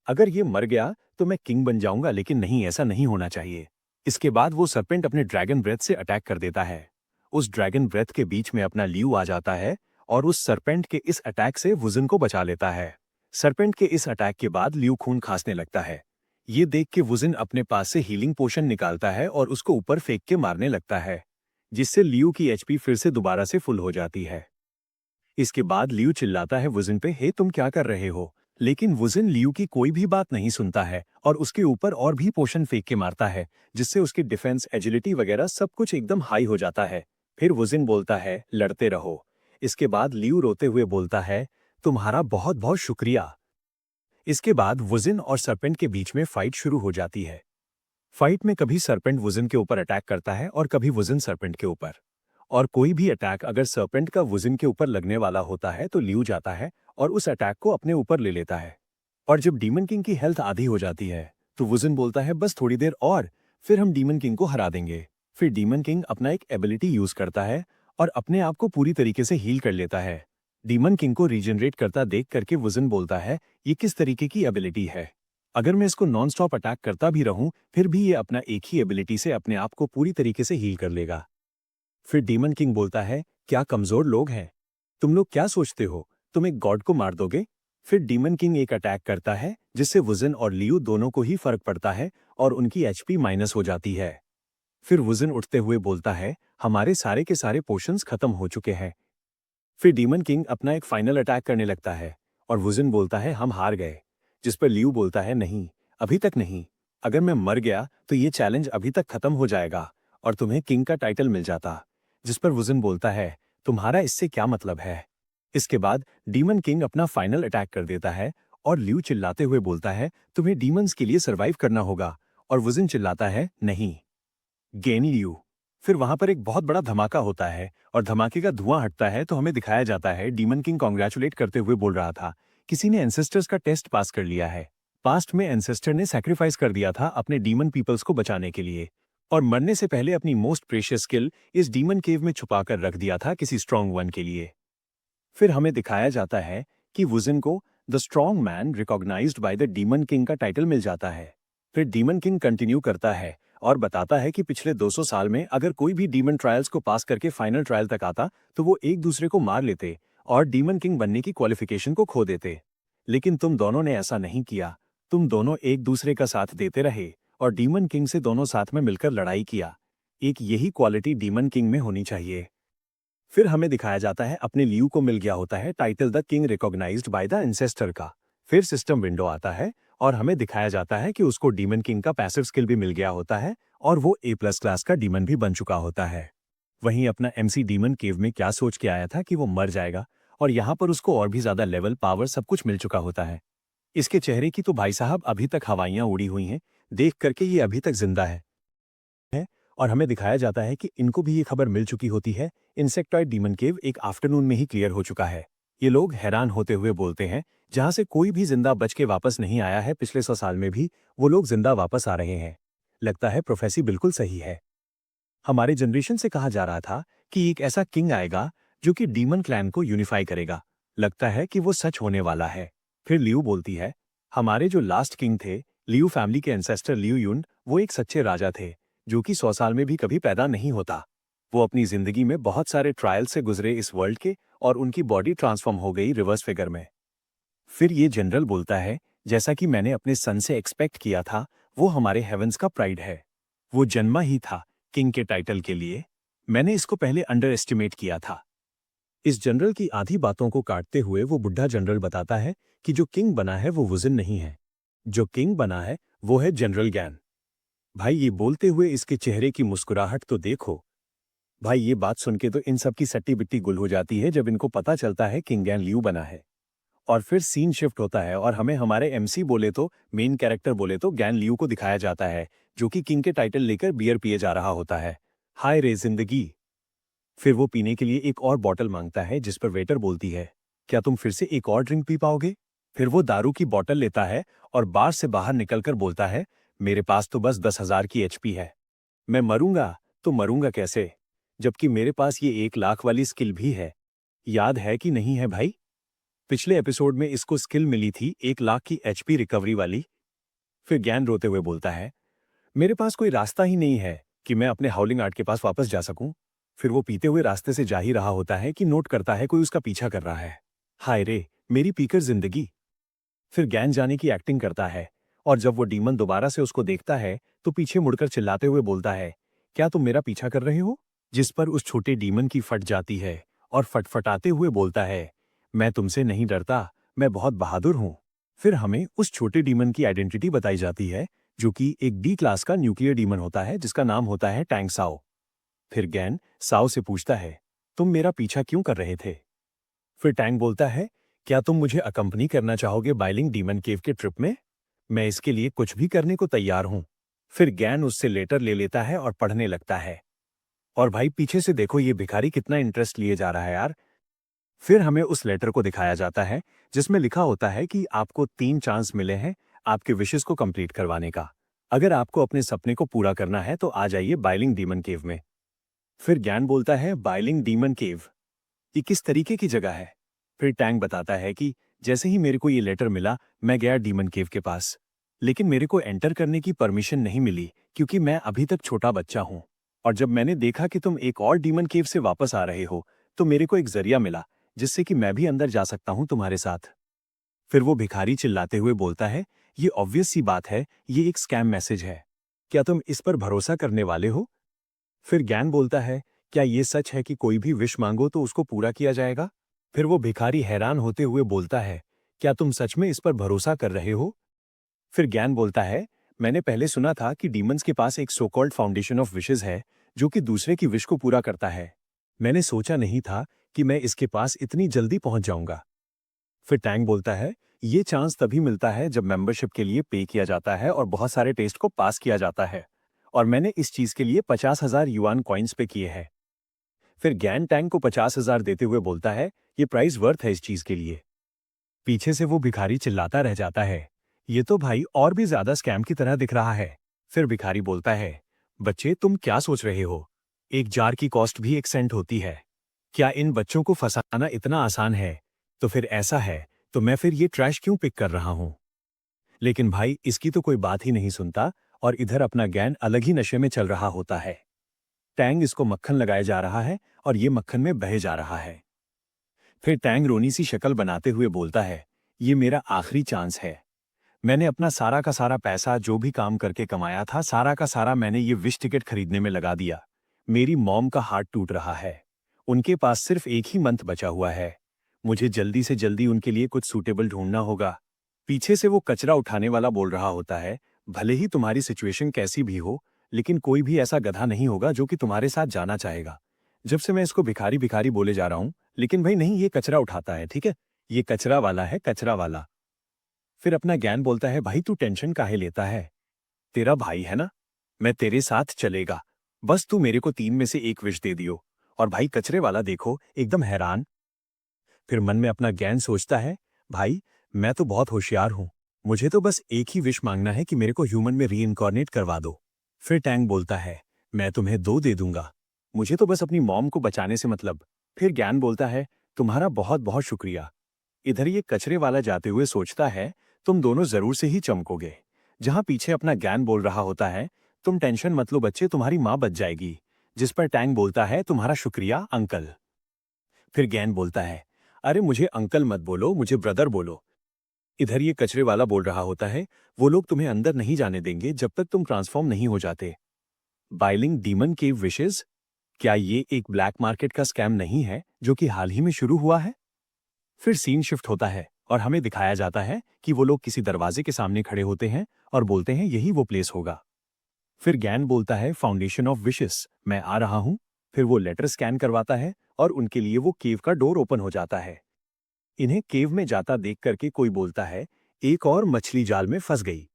अगर ये मर गया तो मैं किंग बन जाऊंगा, लेकिन नहीं, ऐसा नहीं होना चाहिए। इसके बाद वो सरपेंट अपने ड्रैगन ब्रेथ से अटैक कर देता है। उस ड्रैगन ब्रेथ के बीच में अपना लियू आ जाता है और उस सरपेंट के इस अटैक से वुज़न को बचा लेता है। सरपेंट के इस अटैक के बाद लियू खून खांसने लगता है। ये देख के वुज़न अपने पास से हीलिंग पोशन निकालता है और उसको ऊपर फेंक के मारने लगता है, जिससे लियू की एचपी फिर से दोबारा से फुल हो जाती है। इसके बाद लियू चिल्लाता है वुज़न पे, हे तुम क्या कर रहे हो? लेकिन वुज़न लियू की कोई भी बात नहीं सुनता है और उसके ऊपर और भी पोशन फेंक के मारता है, जिससे उसकी डिफेंस, एजिलिटी वगैरह सब कुछ एकदम हाई हो जाता है। फिर वुज़न बोलता है, लड़ते रहो। इसके बाद लियू रोते हुए बोलता है, तुम्हारा बहुत बहुत शुक्रिया। इसके बाद वुज़न और सरपेंट के बीच में फाइट शुरू हो जाती है। फाइट में कभी सरपेंट वुज़न के ऊपर अटैक करता है और कभी वुज़न सरपेंट के ऊपर। और कोई भी अटैक अगर सरपेंट का वुज़न के ऊपर लगने वाला होता है तो लियू जाता है और उस अटैक को अपने ऊपर ले लेता है। और जब डीमन किंग की हेल्थ आधी हो जाती है तो वुज़न बोलता है, बस थोड़ी देर और, फिर हम डीमन किंग को हरा देंगे। फिर डीमन किंग अपना एक एबिलिटी यूज करता है और अपने आप को पूरी तरीके से हील कर लेता है। डीमन किंग को रीजनरेट करता देख करके वुज़न बोलता है, ये किस तरीके की एबिलिटी है? अगर मैं इसको नॉन स्टॉप अटैक करता भी रहूं फिर भी ये अपना एक ही एबिलिटी से अपने आप को पूरी तरीके से हील कर लेगा। फिर डीमन किंग बोलता है, क्या कमजोर लोग हैं? तुम लोग क्या सोचते हो, तुम एक गॉड को मार दोगे? फिर डीमन किंग एक अटैक करता है जिससे वुज़न और लियू दोनों को ही फर्क पड़ता है और उनकी एचपी माइनस हो जाती है। फिर वुज़न उठते हुए बोलता है, हमारे सारे के सारे पोशंस खत्म हो चुके हैं। फिर डीमन किंग अपना एक फाइनल अटैक करने लगता है और वुज़न बोलता है, हम हार गए। जिस पर लियू बोलता है, नहीं, अभी तक नहीं। अगर मैं मर गया तो ये चैलेंज अभी तक खत्म हो जाएगा और तुम्हें किंग का टाइटल मिल जाता। जिस पर वुज़न बोलता है, तुम्हारा इससे क्या मतलब है? इसके बाद डीमन किंग अपना फाइनल अटैक कर देता है और लियू चिल्लाते हुए बोलता है, तुम्हें डीमंस के लिए सर्वाइव करना होगा। और वुज़न चिल्लाता है, नहीं, गेन लियू। फिर वहां पर एक बहुत बड़ा धमाका होता है और धमाके का धुआं हटता है तो हमें दिखाया जाता है डीमन किंग कॉन्ग्रेचुलेट करते हुए बोल रहा था, किसी ने एंसेस्टर्स का टेस्ट पास कर लिया है। पास्ट में एंसेस्टर ने सैक्रिफाइस कर दिया था अपने डीमन पीपल्स को बचाने के लिए और मरने से पहले अपनी मोस्ट प्रेशियस स्किल इस डीमन केव में छुपाकर रख दिया था किसी स्ट्रॉन्ग वन के लिए। फिर हमें दिखाया जाता है कि वुज़न को the strong man recognized by the demon king का टाइटल मिल जाता है। फिर डीमन किंग कंटिन्यू करता है और बताता है कि पिछले 200 साल में अगर कोई भी डीमन ट्रायल्स को पास करके फाइनल ट्रायल तक आता तो वो एक दूसरे को मार लेते और डीमन किंग बनने की क्वालिफिकेशन को खो देते। लेकिन तुम दोनों ने ऐसा नहीं किया। तुम दोनों एक दूसरे का साथ देते रहे और डीमन किंग से दोनों साथ में मिलकर लड़ाई किया। एक यही क्वालिटी डीमन किंग में होनी चाहिए। फिर हमें दिखाया जाता है अपने लियू को मिल गया होता है title the king recognized by the ancestor का। फिर सिस्टम विंडो आता है और हमें दिखाया जाता है कि उसको डीमन किंग का पैसिव स्किल भी मिल गया होता है और वो A+ क्लास का डीमन भी बन चुका होता है। वहीं अपना MC डीमन केव में क्या सोच के आया था कि वो मर जाएगा और यहाँ पर उसको और भी ज्यादा लेवल, पावर सब कुछ मिल चुका होता है। इसके चेहरे की तो भाई साहब अभी तक हवाइयां उड़ी हुई हैं, देख करके ये अभी तक जिंदा है। और हमें दिखाया जाता है कि इनको भी ये खबर मिल चुकी होती है, इंसेक्टॉइड डीमन केव एक आफ्टरनून में ही क्लियर हो चुका है। ये लोग हैरान होते हुए बोलते हैं, जहां से कोई भी जिंदा बच के वापस नहीं आया है पिछले 100 साल में भी, वो लोग जिंदा वापस आ रहे हैं। लगता है प्रोफेसी बिल्कुल सही है। हमारे जनरेशन से कहा जा रहा था कि एक ऐसा किंग आएगा जो कि डीमन क्लैन को यूनिफाई करेगा। लगता है कि वो सच होने वाला है। फिर लियू बोलती है, हमारे जो लास्ट किंग थे, लियू फैमिली के एंसेस्टर लियू युन, वो एक सच्चे राजा थे जो कि 100 साल में भी कभी पैदा नहीं होता। वो अपनी जिंदगी में बहुत सारे ट्रायल से गुजरे इस वर्ल्ड के और उनकी बॉडी ट्रांसफॉर्म हो गई रिवर्स फिगर में। फिर ये जनरल बोलता है, जैसा कि मैंने अपने सन से एक्सपेक्ट किया था, वो हमारे हेवंस का प्राइड है। वो जन्मा ही था किंग के टाइटल के लिए। मैंने इसको पहले अंडर एस्टिमेट किया था। इस जनरल की आधी बातों को काटते हुए वो बुढ़ा जनरल बताता है कि जो किंग बना है वो वुज़न नहीं है। जो किंग बना है वो है जनरल गैन। भाई ये बोलते हुए इसके चेहरे की मुस्कुराहट तो देखो। भाई ये बात सुन के तो इन सब की सट्टी बिट्टी गुल हो जाती है जब इनको पता चलता है किंग गैन लियू बना है। और फिर सीन शिफ्ट होता है और हमें हमारे MC बोले तो मेन कैरेक्टर बोले तो गैन लियू को दिखाया जाता है, जो कि किंग के टाइटल लेकर बियर पिए जा रहा होता है। हाय रे जिंदगी। फिर वो पीने के लिए एक और बॉटल मांगता है जिस पर वेटर बोलती है, क्या तुम फिर से एक और ड्रिंक पी पाओगे? फिर वो दारू की बोतल लेता है और बार से बाहर निकलकर बोलता है, मेरे पास तो बस 10,000 की एचपी है। मैं मरूंगा तो मरूंगा कैसे, जबकि मेरे पास ये 1 लाख वाली स्किल भी है। याद है कि नहीं है भाई? पिछले एपिसोड में इसको स्किल मिली थी 1 लाख की एचपी रिकवरी वाली। फिर ज्ञान रोते हुए बोलता है, मेरे पास कोई रास्ता ही नहीं है कि मैं अपने हाउलिंग आर्ट के पास वापस जा सकूं। फिर वो पीते हुए रास्ते से जा ही रहा होता है कि नोट करता है कोई उसका पीछा कर रहा है। हाय रे, मेरी पीकर जिंदगी। फिर ज्ञान जाने की एक्टिंग करता है, और जब वो डीमन दोबारा से उसको देखता है तो पीछे मुड़कर चिल्लाते हुए बोलता है, क्या तुम मेरा पीछा कर रहे हो? जिस पर उस छोटे डीमन की फट जाती है और फटफटाते हुए बोलता है, मैं तुमसे नहीं डरता, मैं बहुत बहादुर हूं। फिर हमें उस छोटे डीमन की आइडेंटिटी बताई जाती है, जो कि एक डी क्लास का न्यूक्लियर डीमन होता है जिसका नाम होता है टैंग साओ। फिर गैन साओ से पूछता है, तुम मेरा पीछा क्यों कर रहे थे? फिर टैंग बोलता है, क्या तुम मुझे अकंपनी करना चाहोगे बाइलिंग डीमन केव के ट्रिप में? मैं इसके लिए कुछ भी करने को तैयार हूं। फिर गैन उससे लेटर ले लेता है और पढ़ने लगता है। और भाई पीछे से देखो ये भिखारी कितना इंटरेस्ट लिए जा रहा है यार। फिर हमें उस लेटर को दिखाया जाता है जिसमें लिखा होता है कि आपको 3 चांस मिले हैं आपके विशेस को कंप्लीट करवाने का। अगर आपको अपने सपने को पूरा करना है तो आ जाइए बाइलिंग डीमन केव में। फिर ज्ञान बोलता है, बाइलिंग डीमन केव ये किस तरीके की जगह है? फिर टैंक बताता है कि जैसे ही मेरे को ये लेटर मिला मैं गया डीमन केव के पास, लेकिन मेरे को एंटर करने की परमिशन नहीं मिली क्योंकि मैं अभी तक छोटा बच्चा हूं। और जब मैंने देखा कि तुम एक और डीमन केव से वापस आ रहे हो तो मेरे को एक जरिया मिला जिससे कि मैं भी अंदर जा सकता हूं तुम्हारे साथ। फिर वो भिखारी चिल्लाते हुए बोलता है, ये ऑब्वियस सी बात है, ये एक स्कैम मैसेज है। क्या तुम इस पर भरोसा करने वाले हो? फिर ज्ञान बोलता है, क्या ये सच है कि कोई भी विश मांगो तो उसको पूरा किया जाएगा? फिर वो भिखारी हैरान होते हुए बोलता है, क्या तुम सच में इस पर भरोसा कर रहे हो? फिर ज्ञान बोलता है, मैंने पहले सुना था कि डीमंस के पास एक so called foundation of wishes है जो कि दूसरे की विश को पूरा करता है। मैंने सोचा नहीं था कि मैं इसके पास इतनी जल्दी पहुंच जाऊंगा। फिर टैंग बोलता है, ये चांस तभी मिलता है जब मेंबरशिप के लिए पे किया जाता है और बहुत सारे टेस्ट को पास किया जाता है। और मैंने इस चीज के लिए 50,000 युआन कॉइन्स पे किए हैं। फिर ज्ञान टैंग को 50,000 देते हुए बोलता है, ये प्राइस वर्थ है इस चीज के लिए। पीछे से वो भिखारी चिल्लाता रह जाता है, ये तो भाई और भी ज्यादा स्कैम की तरह दिख रहा है। फिर भिखारी बोलता है, बच्चे तुम क्या सोच रहे हो? एक जार की कॉस्ट भी 1 सेंट होती है। क्या इन बच्चों को फंसाना इतना आसान है? तो फिर ऐसा है तो मैं फिर ये ट्रैश क्यों पिक कर रहा हूं? लेकिन भाई इसकी तो कोई बात ही नहीं सुनता, और इधर अपना ज्ञान अलग ही नशे में चल रहा होता है। टैंग इसको मक्खन लगाए जा रहा है और ये मक्खन में बह जा रहा है। फिर टैंग रोनी सी शक्ल बनाते हुए बोलता है, ये मेरा आखिरी चांस है। मैंने अपना सारा का सारा पैसा जो भी काम करके कमाया था सारा का सारा मैंने ये विश टिकट खरीदने में लगा दिया। मेरी मॉम का हार्ट टूट रहा है। उनके पास सिर्फ एक ही मंथ बचा हुआ है। मुझे जल्दी से जल्दी उनके लिए कुछ सूटेबल ढूंढना होगा। पीछे से वो कचरा उठाने वाला बोल रहा होता है, भले ही तुम्हारी सिचुएशन कैसी भी हो, लेकिन कोई भी ऐसा गधा नहीं होगा जो कि तुम्हारे साथ जाना चाहेगा। जब से मैं इसको भिखारी भिखारी बोले जा रहा हूं, लेकिन भाई नहीं, ये कचरा उठाता है, ठीक है? ये कचरा वाला है, कचरा वाला। फिर अपना ज्ञान बोलता है, भाई तू टेंशन काहे लेता है? तेरा भाई है ना, मैं तेरे साथ चलेगा। बस तू मेरे को 3 में से एक विश दे दियो। और भाई कचरे वाला देखो एकदम हैरान। फिर मन में अपना ज्ञान सोचता है, भाई मैं तो बहुत होशियार हूं, मुझे तो बस एक ही विश मांगना है कि मेरे को ह्यूमन में रीइंकॉर्नेट करवा दो। फिर टैंग बोलता है, मैं तुम्हें 2 दे दूंगा, मुझे तो बस अपनी मॉम को बचाने से मतलब। फिर ज्ञान बोलता है, तुम्हारा बहुत बहुत शुक्रिया। इधर ये कचरे वाला जाते हुए सोचता है, तुम दोनों जरूर से ही चमकोगे। जहां पीछे अपना ज्ञान बोल रहा होता है, तुम टेंशन मत लो बच्चे, तुम्हारी माँ बच जाएगी। जिस पर टैंग बोलता है, तुम्हारा शुक्रिया अंकल। फिर ज्ञान बोलता है, अरे मुझे अंकल मत बोलो, मुझे ब्रदर बोलो। इधर ये कचरे वाला बोल रहा होता है, वो लोग तुम्हें अंदर नहीं जाने देंगे जब तक तुम ट्रांसफॉर्म नहीं हो जाते। बाइलिंग डीमन केव विशेस, क्या ये एक ब्लैक मार्केट का स्कैम नहीं है जो कि हाल ही में शुरू हुआ है? फिर सीन शिफ्ट होता है और हमें दिखाया जाता है कि वो लोग किसी दरवाजे के सामने खड़े होते हैं और बोलते हैं यही वो प्लेस होगा। फिर ज्ञान बोलता है, फाउंडेशन ऑफ विशेस, मैं आ रहा हूं। फिर वो लेटर स्कैन करवाता है और उनके लिए वो केव का डोर ओपन हो जाता है। इन्हें केव में जाता देख करके कोई बोलता है, एक और मछली जाल में फंस गई।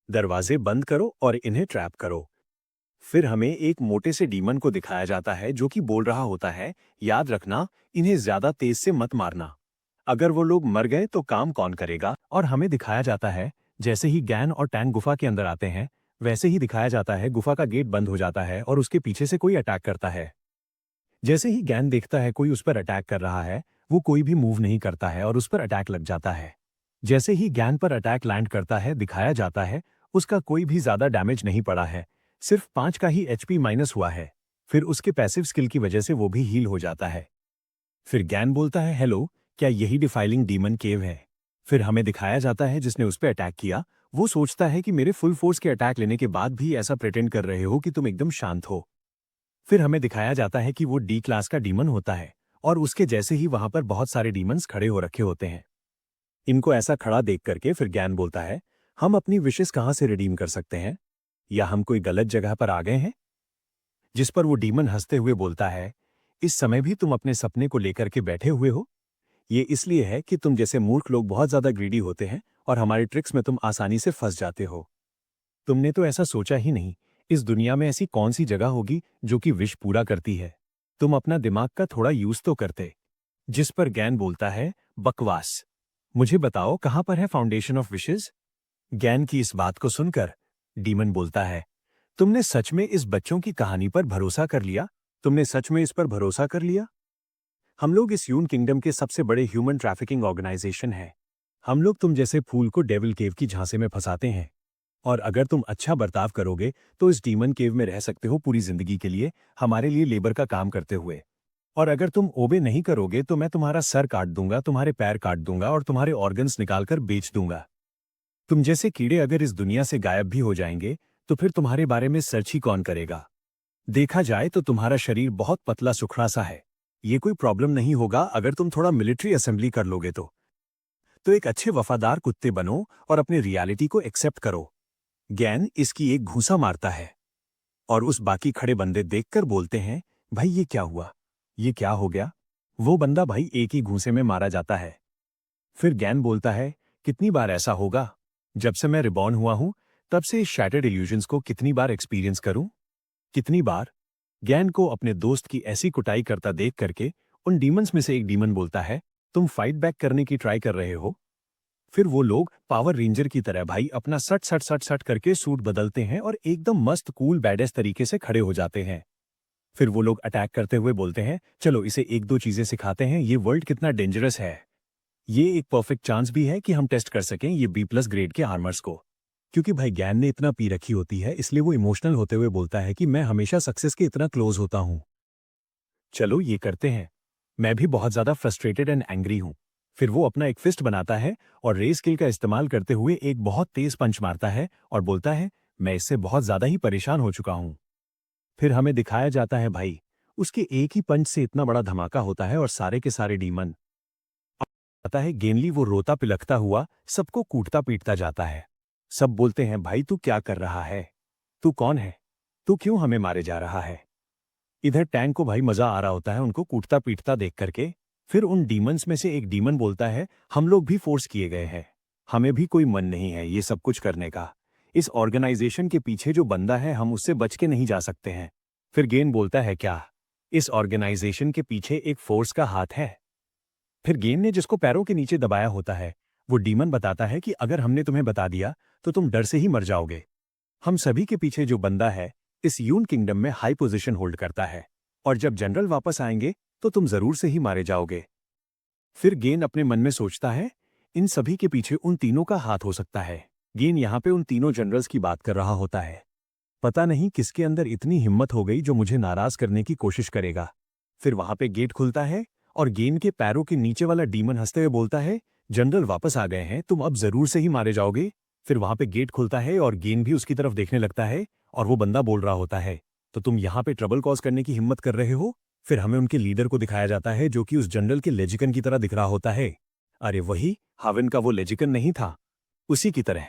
दरवाजे बंद करो और इन्हें ट्रैप करो। फिर हमें एक मोटे से डीमन को दिखाया जाता है जो कि बोल रहा होता है, याद रखना, इन्हें ज्यादा तेज से मत मारना। अगर वो लोग मर गए तो काम कौन करेगा? और हमें दिखाया जाता है जैसे ही गैन और टैंग गुफा के अंदर आते हैं, वैसे ही दिखाया जाता है गुफा का गेट बंद हो जाता है और उसके पीछे से कोई अटैक करता है। जैसे ही गैन देखता है कोई उस पर अटैक कर रहा है, वो कोई भी मूव नहीं करता है और उस पर अटैक लग जाता है। जैसे ही गैन पर अटैक लैंड करता है, दिखाया जाता है उसका कोई भी ज्यादा डैमेज नहीं पड़ा है, सिर्फ 5 का ही एचपी माइनस हुआ है। फिर उसके पैसिव स्किल की वजह से वो भी हील हो जाता है। फिर गैन बोलता है, हेलो, क्या यही डिफाइलिंग डीमन केव है? फिर हमें दिखाया जाता है जिसने उस पर अटैक किया, वो सोचता है कि मेरे फुल फोर्स के अटैक लेने के बाद भी ऐसा प्रिटेंड कर रहे हो कि तुम एकदम शांत हो। फिर हमें दिखाया जाता है कि वो डी क्लास का डीमन होता है और उसके जैसे ही वहां पर बहुत सारे डीमंस खड़े हो रखे होते हैं। इनको ऐसा खड़ा देख करके फिर ज्ञान बोलता है, हम अपनी विशेष कहां से रिडीम कर सकते हैं? या हम कोई गलत जगह पर आ गए हैं? जिस पर वो डीमन हंसते हुए बोलता है, इस समय भी तुम अपने सपने को लेकर के बैठे हुए हो? ये इसलिए है कि तुम जैसे मूर्ख लोग बहुत ज्यादा ग्रीडी होते हैं और हमारे ट्रिक्स में तुम आसानी से फंस जाते हो। तुमने तो ऐसा सोचा ही नहीं, इस दुनिया में ऐसी कौन सी जगह होगी जो कि विश पूरा करती है? तुम अपना दिमाग का थोड़ा यूज तो करते। जिस पर गैन बोलता है, बकवास। मुझे बताओ कहां पर है फाउंडेशन ऑफ विशेस? गैन की इस बात को सुनकर डीमन बोलता है, तुमने सच में इस बच्चों की कहानी पर भरोसा कर लिया? तुमने सच में इस पर भरोसा कर लिया? हम लोग इस यून किंगडम के सबसे बड़े ह्यूमन ट्रैफिकिंग ऑर्गेनाइजेशन हैं। हम लोग तुम जैसे फूल को डेविल केव की झांसे में फंसाते हैं। और अगर तुम अच्छा बर्ताव करोगे तो इस डीमन केव में रह सकते हो पूरी जिंदगी के लिए, हमारे लिए लेबर का काम करते हुए। और अगर तुम ओबे नहीं करोगे तो मैं तुम्हारा सर काट दूंगा, तुम्हारे पैर काट दूंगा और तुम्हारे ऑर्गन्स निकालकर बेच दूंगा। तुम जैसे कीड़े अगर इस दुनिया से गायब भी हो जाएंगे तो फिर तुम्हारे बारे में सर्च ही कौन करेगा? देखा जाए तो तुम्हारा शरीर बहुत पतला सुखड़ा सा है। ये कोई प्रॉब्लम नहीं होगा अगर तुम थोड़ा मिलिट्री असेंबली कर लोगे तो एक अच्छे वफादार कुत्ते बनो और अपनी रियलिटी को एक्सेप्ट करो। गैन इसकी एक घूंसा मारता है और उस बाकी खड़े बंदे देखकर बोलते हैं, भाई ये क्या हुआ? ये क्या हो गया? वो बंदा भाई एक ही घूंसे में मारा जाता है। फिर गैन बोलता है, कितनी बार ऐसा होगा? जब से मैं रिबॉर्न हुआ हूं तब से इस शैटर्ड इल्यूजन्स को कितनी बार एक्सपीरियंस करूं? कितनी बार? गैन को अपने दोस्त की ऐसी कुटाई करता देख करके उन डीमंस में से एक डीमन बोलता है, तुम फाइट बैक करने की ट्राई कर रहे हो? फिर वो लोग पावर रेंजर की तरह भाई अपना सट सट सट सट करके सूट बदलते हैं और एकदम मस्त कूल बैडेस तरीके से खड़े हो जाते हैं। फिर वो लोग अटैक करते हुए बोलते हैं, चलो इसे एक दो चीजें सिखाते हैं, ये वर्ल्ड कितना डेंजरस है। ये एक परफेक्ट चांस भी है कि हम टेस्ट कर सकें ये बी प्लस ग्रेड के आर्मर्स को। क्योंकि भाई ज्ञान ने इतना पी रखी होती है इसलिए वो इमोशनल होते हुए बोलता है कि मैं हमेशा सक्सेस के इतना क्लोज होता हूं। चलो ये करते हैं। मैं भी बहुत ज्यादा फ्रस्ट्रेटेड एंड एंग्री हूं। फिर वो अपना एक फिस्ट बनाता है और रे स्किल का इस्तेमाल करते हुए एक बहुत तेज पंच मारता है और बोलता है, मैं इससे बहुत ज्यादा ही परेशान हो चुका हूं। फिर हमें दिखाया जाता है भाई उसके एक ही पंच से इतना बड़ा धमाका होता है और सारे के सारे डीमन आता है। गेनली वो रोता पिलखता हुआ सबको कूटता पीटता जाता है। सब बोलते हैं, भाई तू क्या कर रहा है? तू कौन है? तू क्यों हमें मारे जा रहा है? इधर टैंक को भाई मजा आ रहा होता है उनको कूटता पीटता देख करके। फिर उन डीमंस में से एक डीमन बोलता है, हम लोग भी फोर्स किए गए हैं, हमें भी कोई मन नहीं है ये सब कुछ करने का। इस ऑर्गेनाइजेशन के पीछे जो बंदा है हम उससे बच के नहीं जा सकते हैं। फिर गेन बोलता है, क्या इस ऑर्गेनाइजेशन के पीछे एक फोर्स का हाथ है? फिर गेन ने जिसको पैरों के नीचे दबाया होता है वो डीमन बताता है कि अगर हमने तुम्हें बता दिया तो तुम डर से ही मर जाओगे। हम सभी के पीछे जो बंदा है इस यून किंगडम में हाई पोजीशन होल्ड करता है और जब जनरल वापस आएंगे तो तुम जरूर से ही मारे जाओगे। फिर गेन अपने मन में सोचता है, इन सभी के पीछे उन तीनों का हाथ हो सकता है। गेन यहाँ पे उन तीनों जनरल्स की बात कर रहा होता है। पता नहीं किसके अंदर इतनी हिम्मत हो गई जो मुझे नाराज करने की कोशिश करेगा। फिर वहां पे गेट खुलता है और गेन के पैरों के नीचे वाला डीमन हंसते हुए बोलता है, जनरल वापस आ गए हैं, तुम अब जरूर से ही मारे जाओगे। फिर वहां पे गेट खुलता है और गेन भी उसकी तरफ देखने लगता है और वो बंदा बोल रहा होता है, तो तुम यहाँ पे ट्रबल कॉज करने की हिम्मत कर रहे हो? फिर हमें उनके लीडर को दिखाया जाता है जो कि उस जनरल के लेजिकन की तरह दिख रहा होता है। अरे वही हाविन का वो लेजिकन नहीं था, उसी की तरह।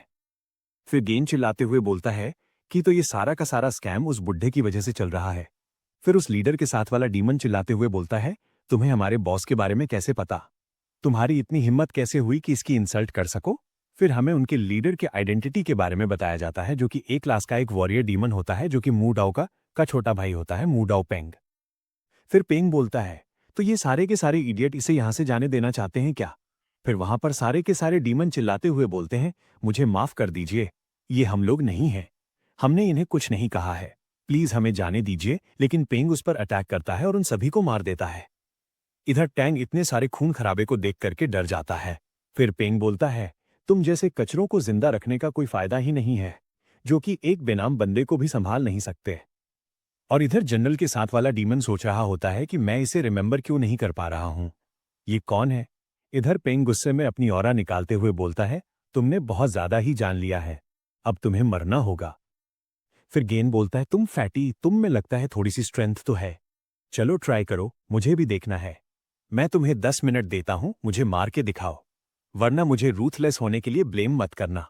फिर गेन चिल्लाते हुए बोलता है कि तो ये सारा का सारा स्कैम उस बुड्ढे की वजह से चल रहा है। फिर उस लीडर के साथ वाला डीमन चिल्लाते हुए बोलता है, तुम्हें हमारे बॉस के बारे में कैसे पता? तुम्हारी इतनी हिम्मत कैसे हुई कि इसकी इंसल्ट कर सको? फिर हमें उनके लीडर के आइडेंटिटी के बारे में बताया जाता है जो कि ए क्लास का एक वॉरियर डीमन होता है जो कि मू डाओ का छोटा भाई होता है, मू डाओ पेंग। फिर पेंग बोलता है, तो ये सारे के सारे इडियट इसे यहां से जाने देना चाहते हैं क्या? फिर वहां पर सारे के सारे डीमन चिल्लाते हुए बोलते हैं, मुझे माफ कर दीजिए, ये हम लोग नहीं हैं। हमने इन्हें कुछ नहीं कहा है। प्लीज हमें जाने दीजिए। लेकिन पेंग उस पर अटैक करता है और उन सभी को मार देता है। इधर टैंग इतने सारे खून खराबे को देख करके डर जाता है। फिर पेंग बोलता है, तुम जैसे कचरों को जिंदा रखने का कोई फायदा ही नहीं है, जो कि एक बेनाम बंदे को भी संभाल नहीं सकते। और इधर जनरल के साथ वाला डीमन सोच रहा होता है कि मैं इसे रिमेंबर क्यों नहीं कर पा रहा हूं। ये कौन है? इधर पेंग गुस्से में अपनी ऑरा निकालते हुए बोलता है, तुमने बहुत ज्यादा ही जान लिया है, अब तुम्हें मरना होगा। फिर गेन बोलता है, तुम फैटी, तुम में लगता है थोड़ी सी स्ट्रेंथ तो है, चलो ट्राई करो, मुझे भी देखना है। मैं तुम्हें 10 मिनट देता हूं, मुझे मार के दिखाओ, वरना मुझे रूथलेस होने के लिए ब्लेम मत करना।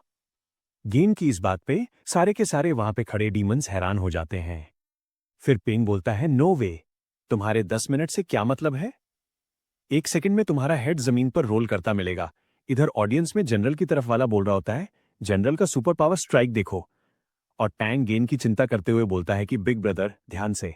गेन की इस बात पे सारे के सारे वहां पे खड़े डीमंस हैरान हो जाते हैं। फिर पेंग बोलता है, नो वे, तुम्हारे 10 मिनट से क्या मतलब है? 1 सेकंड में तुम्हारा हेड जमीन पर रोल करता मिलेगा। इधर ऑडियंस में जनरल की तरफ वाला बोल रहा होता है, जनरल का सुपर पावर स्ट्राइक देखो। और टैंग गेन की चिंता करते हुए बोलता है कि बिग ब्रदर ध्यान से।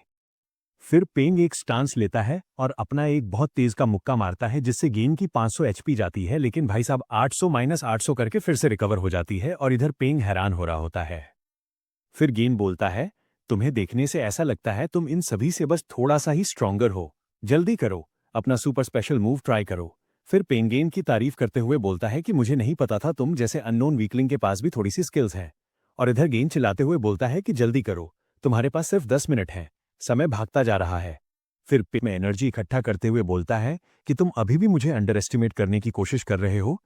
फिर पेंग एक स्टांस लेता है और अपना एक बहुत तेज का मुक्का मारता है, जिससे गेन की 500 एचपी जाती है, लेकिन भाई साहब 800 माइनस 800 करके फिर से रिकवर हो जाती है। और इधर पेंग हैरान हो रहा होता है। फिर गेन बोलता है, तुम्हें देखने से ऐसा लगता है तुम इन सभी से बस थोड़ा सा ही स्ट्रॉन्गर हो, जल्दी करो, अपना सुपर स्पेशल मूव ट्राई करो। फिर पेन गेन की तारीफ करते हुए बोलता है कि मुझे नहीं पता था तुम जैसे अननोन वीकलिंग के पास भी थोड़ी सी स्किल्स हैं। और इधर गेन चिल्लाते हुए बोलता है कि जल्दी करो, तुम्हारे पास सिर्फ 10 मिनट हैं, समय भागता जा रहा है। फिर पे में एनर्जी इकट्ठा करते हुए बोलता है कि तुम अभी भी मुझे अंडर एस्टिमेट करने की कोशिश कर रहे हो,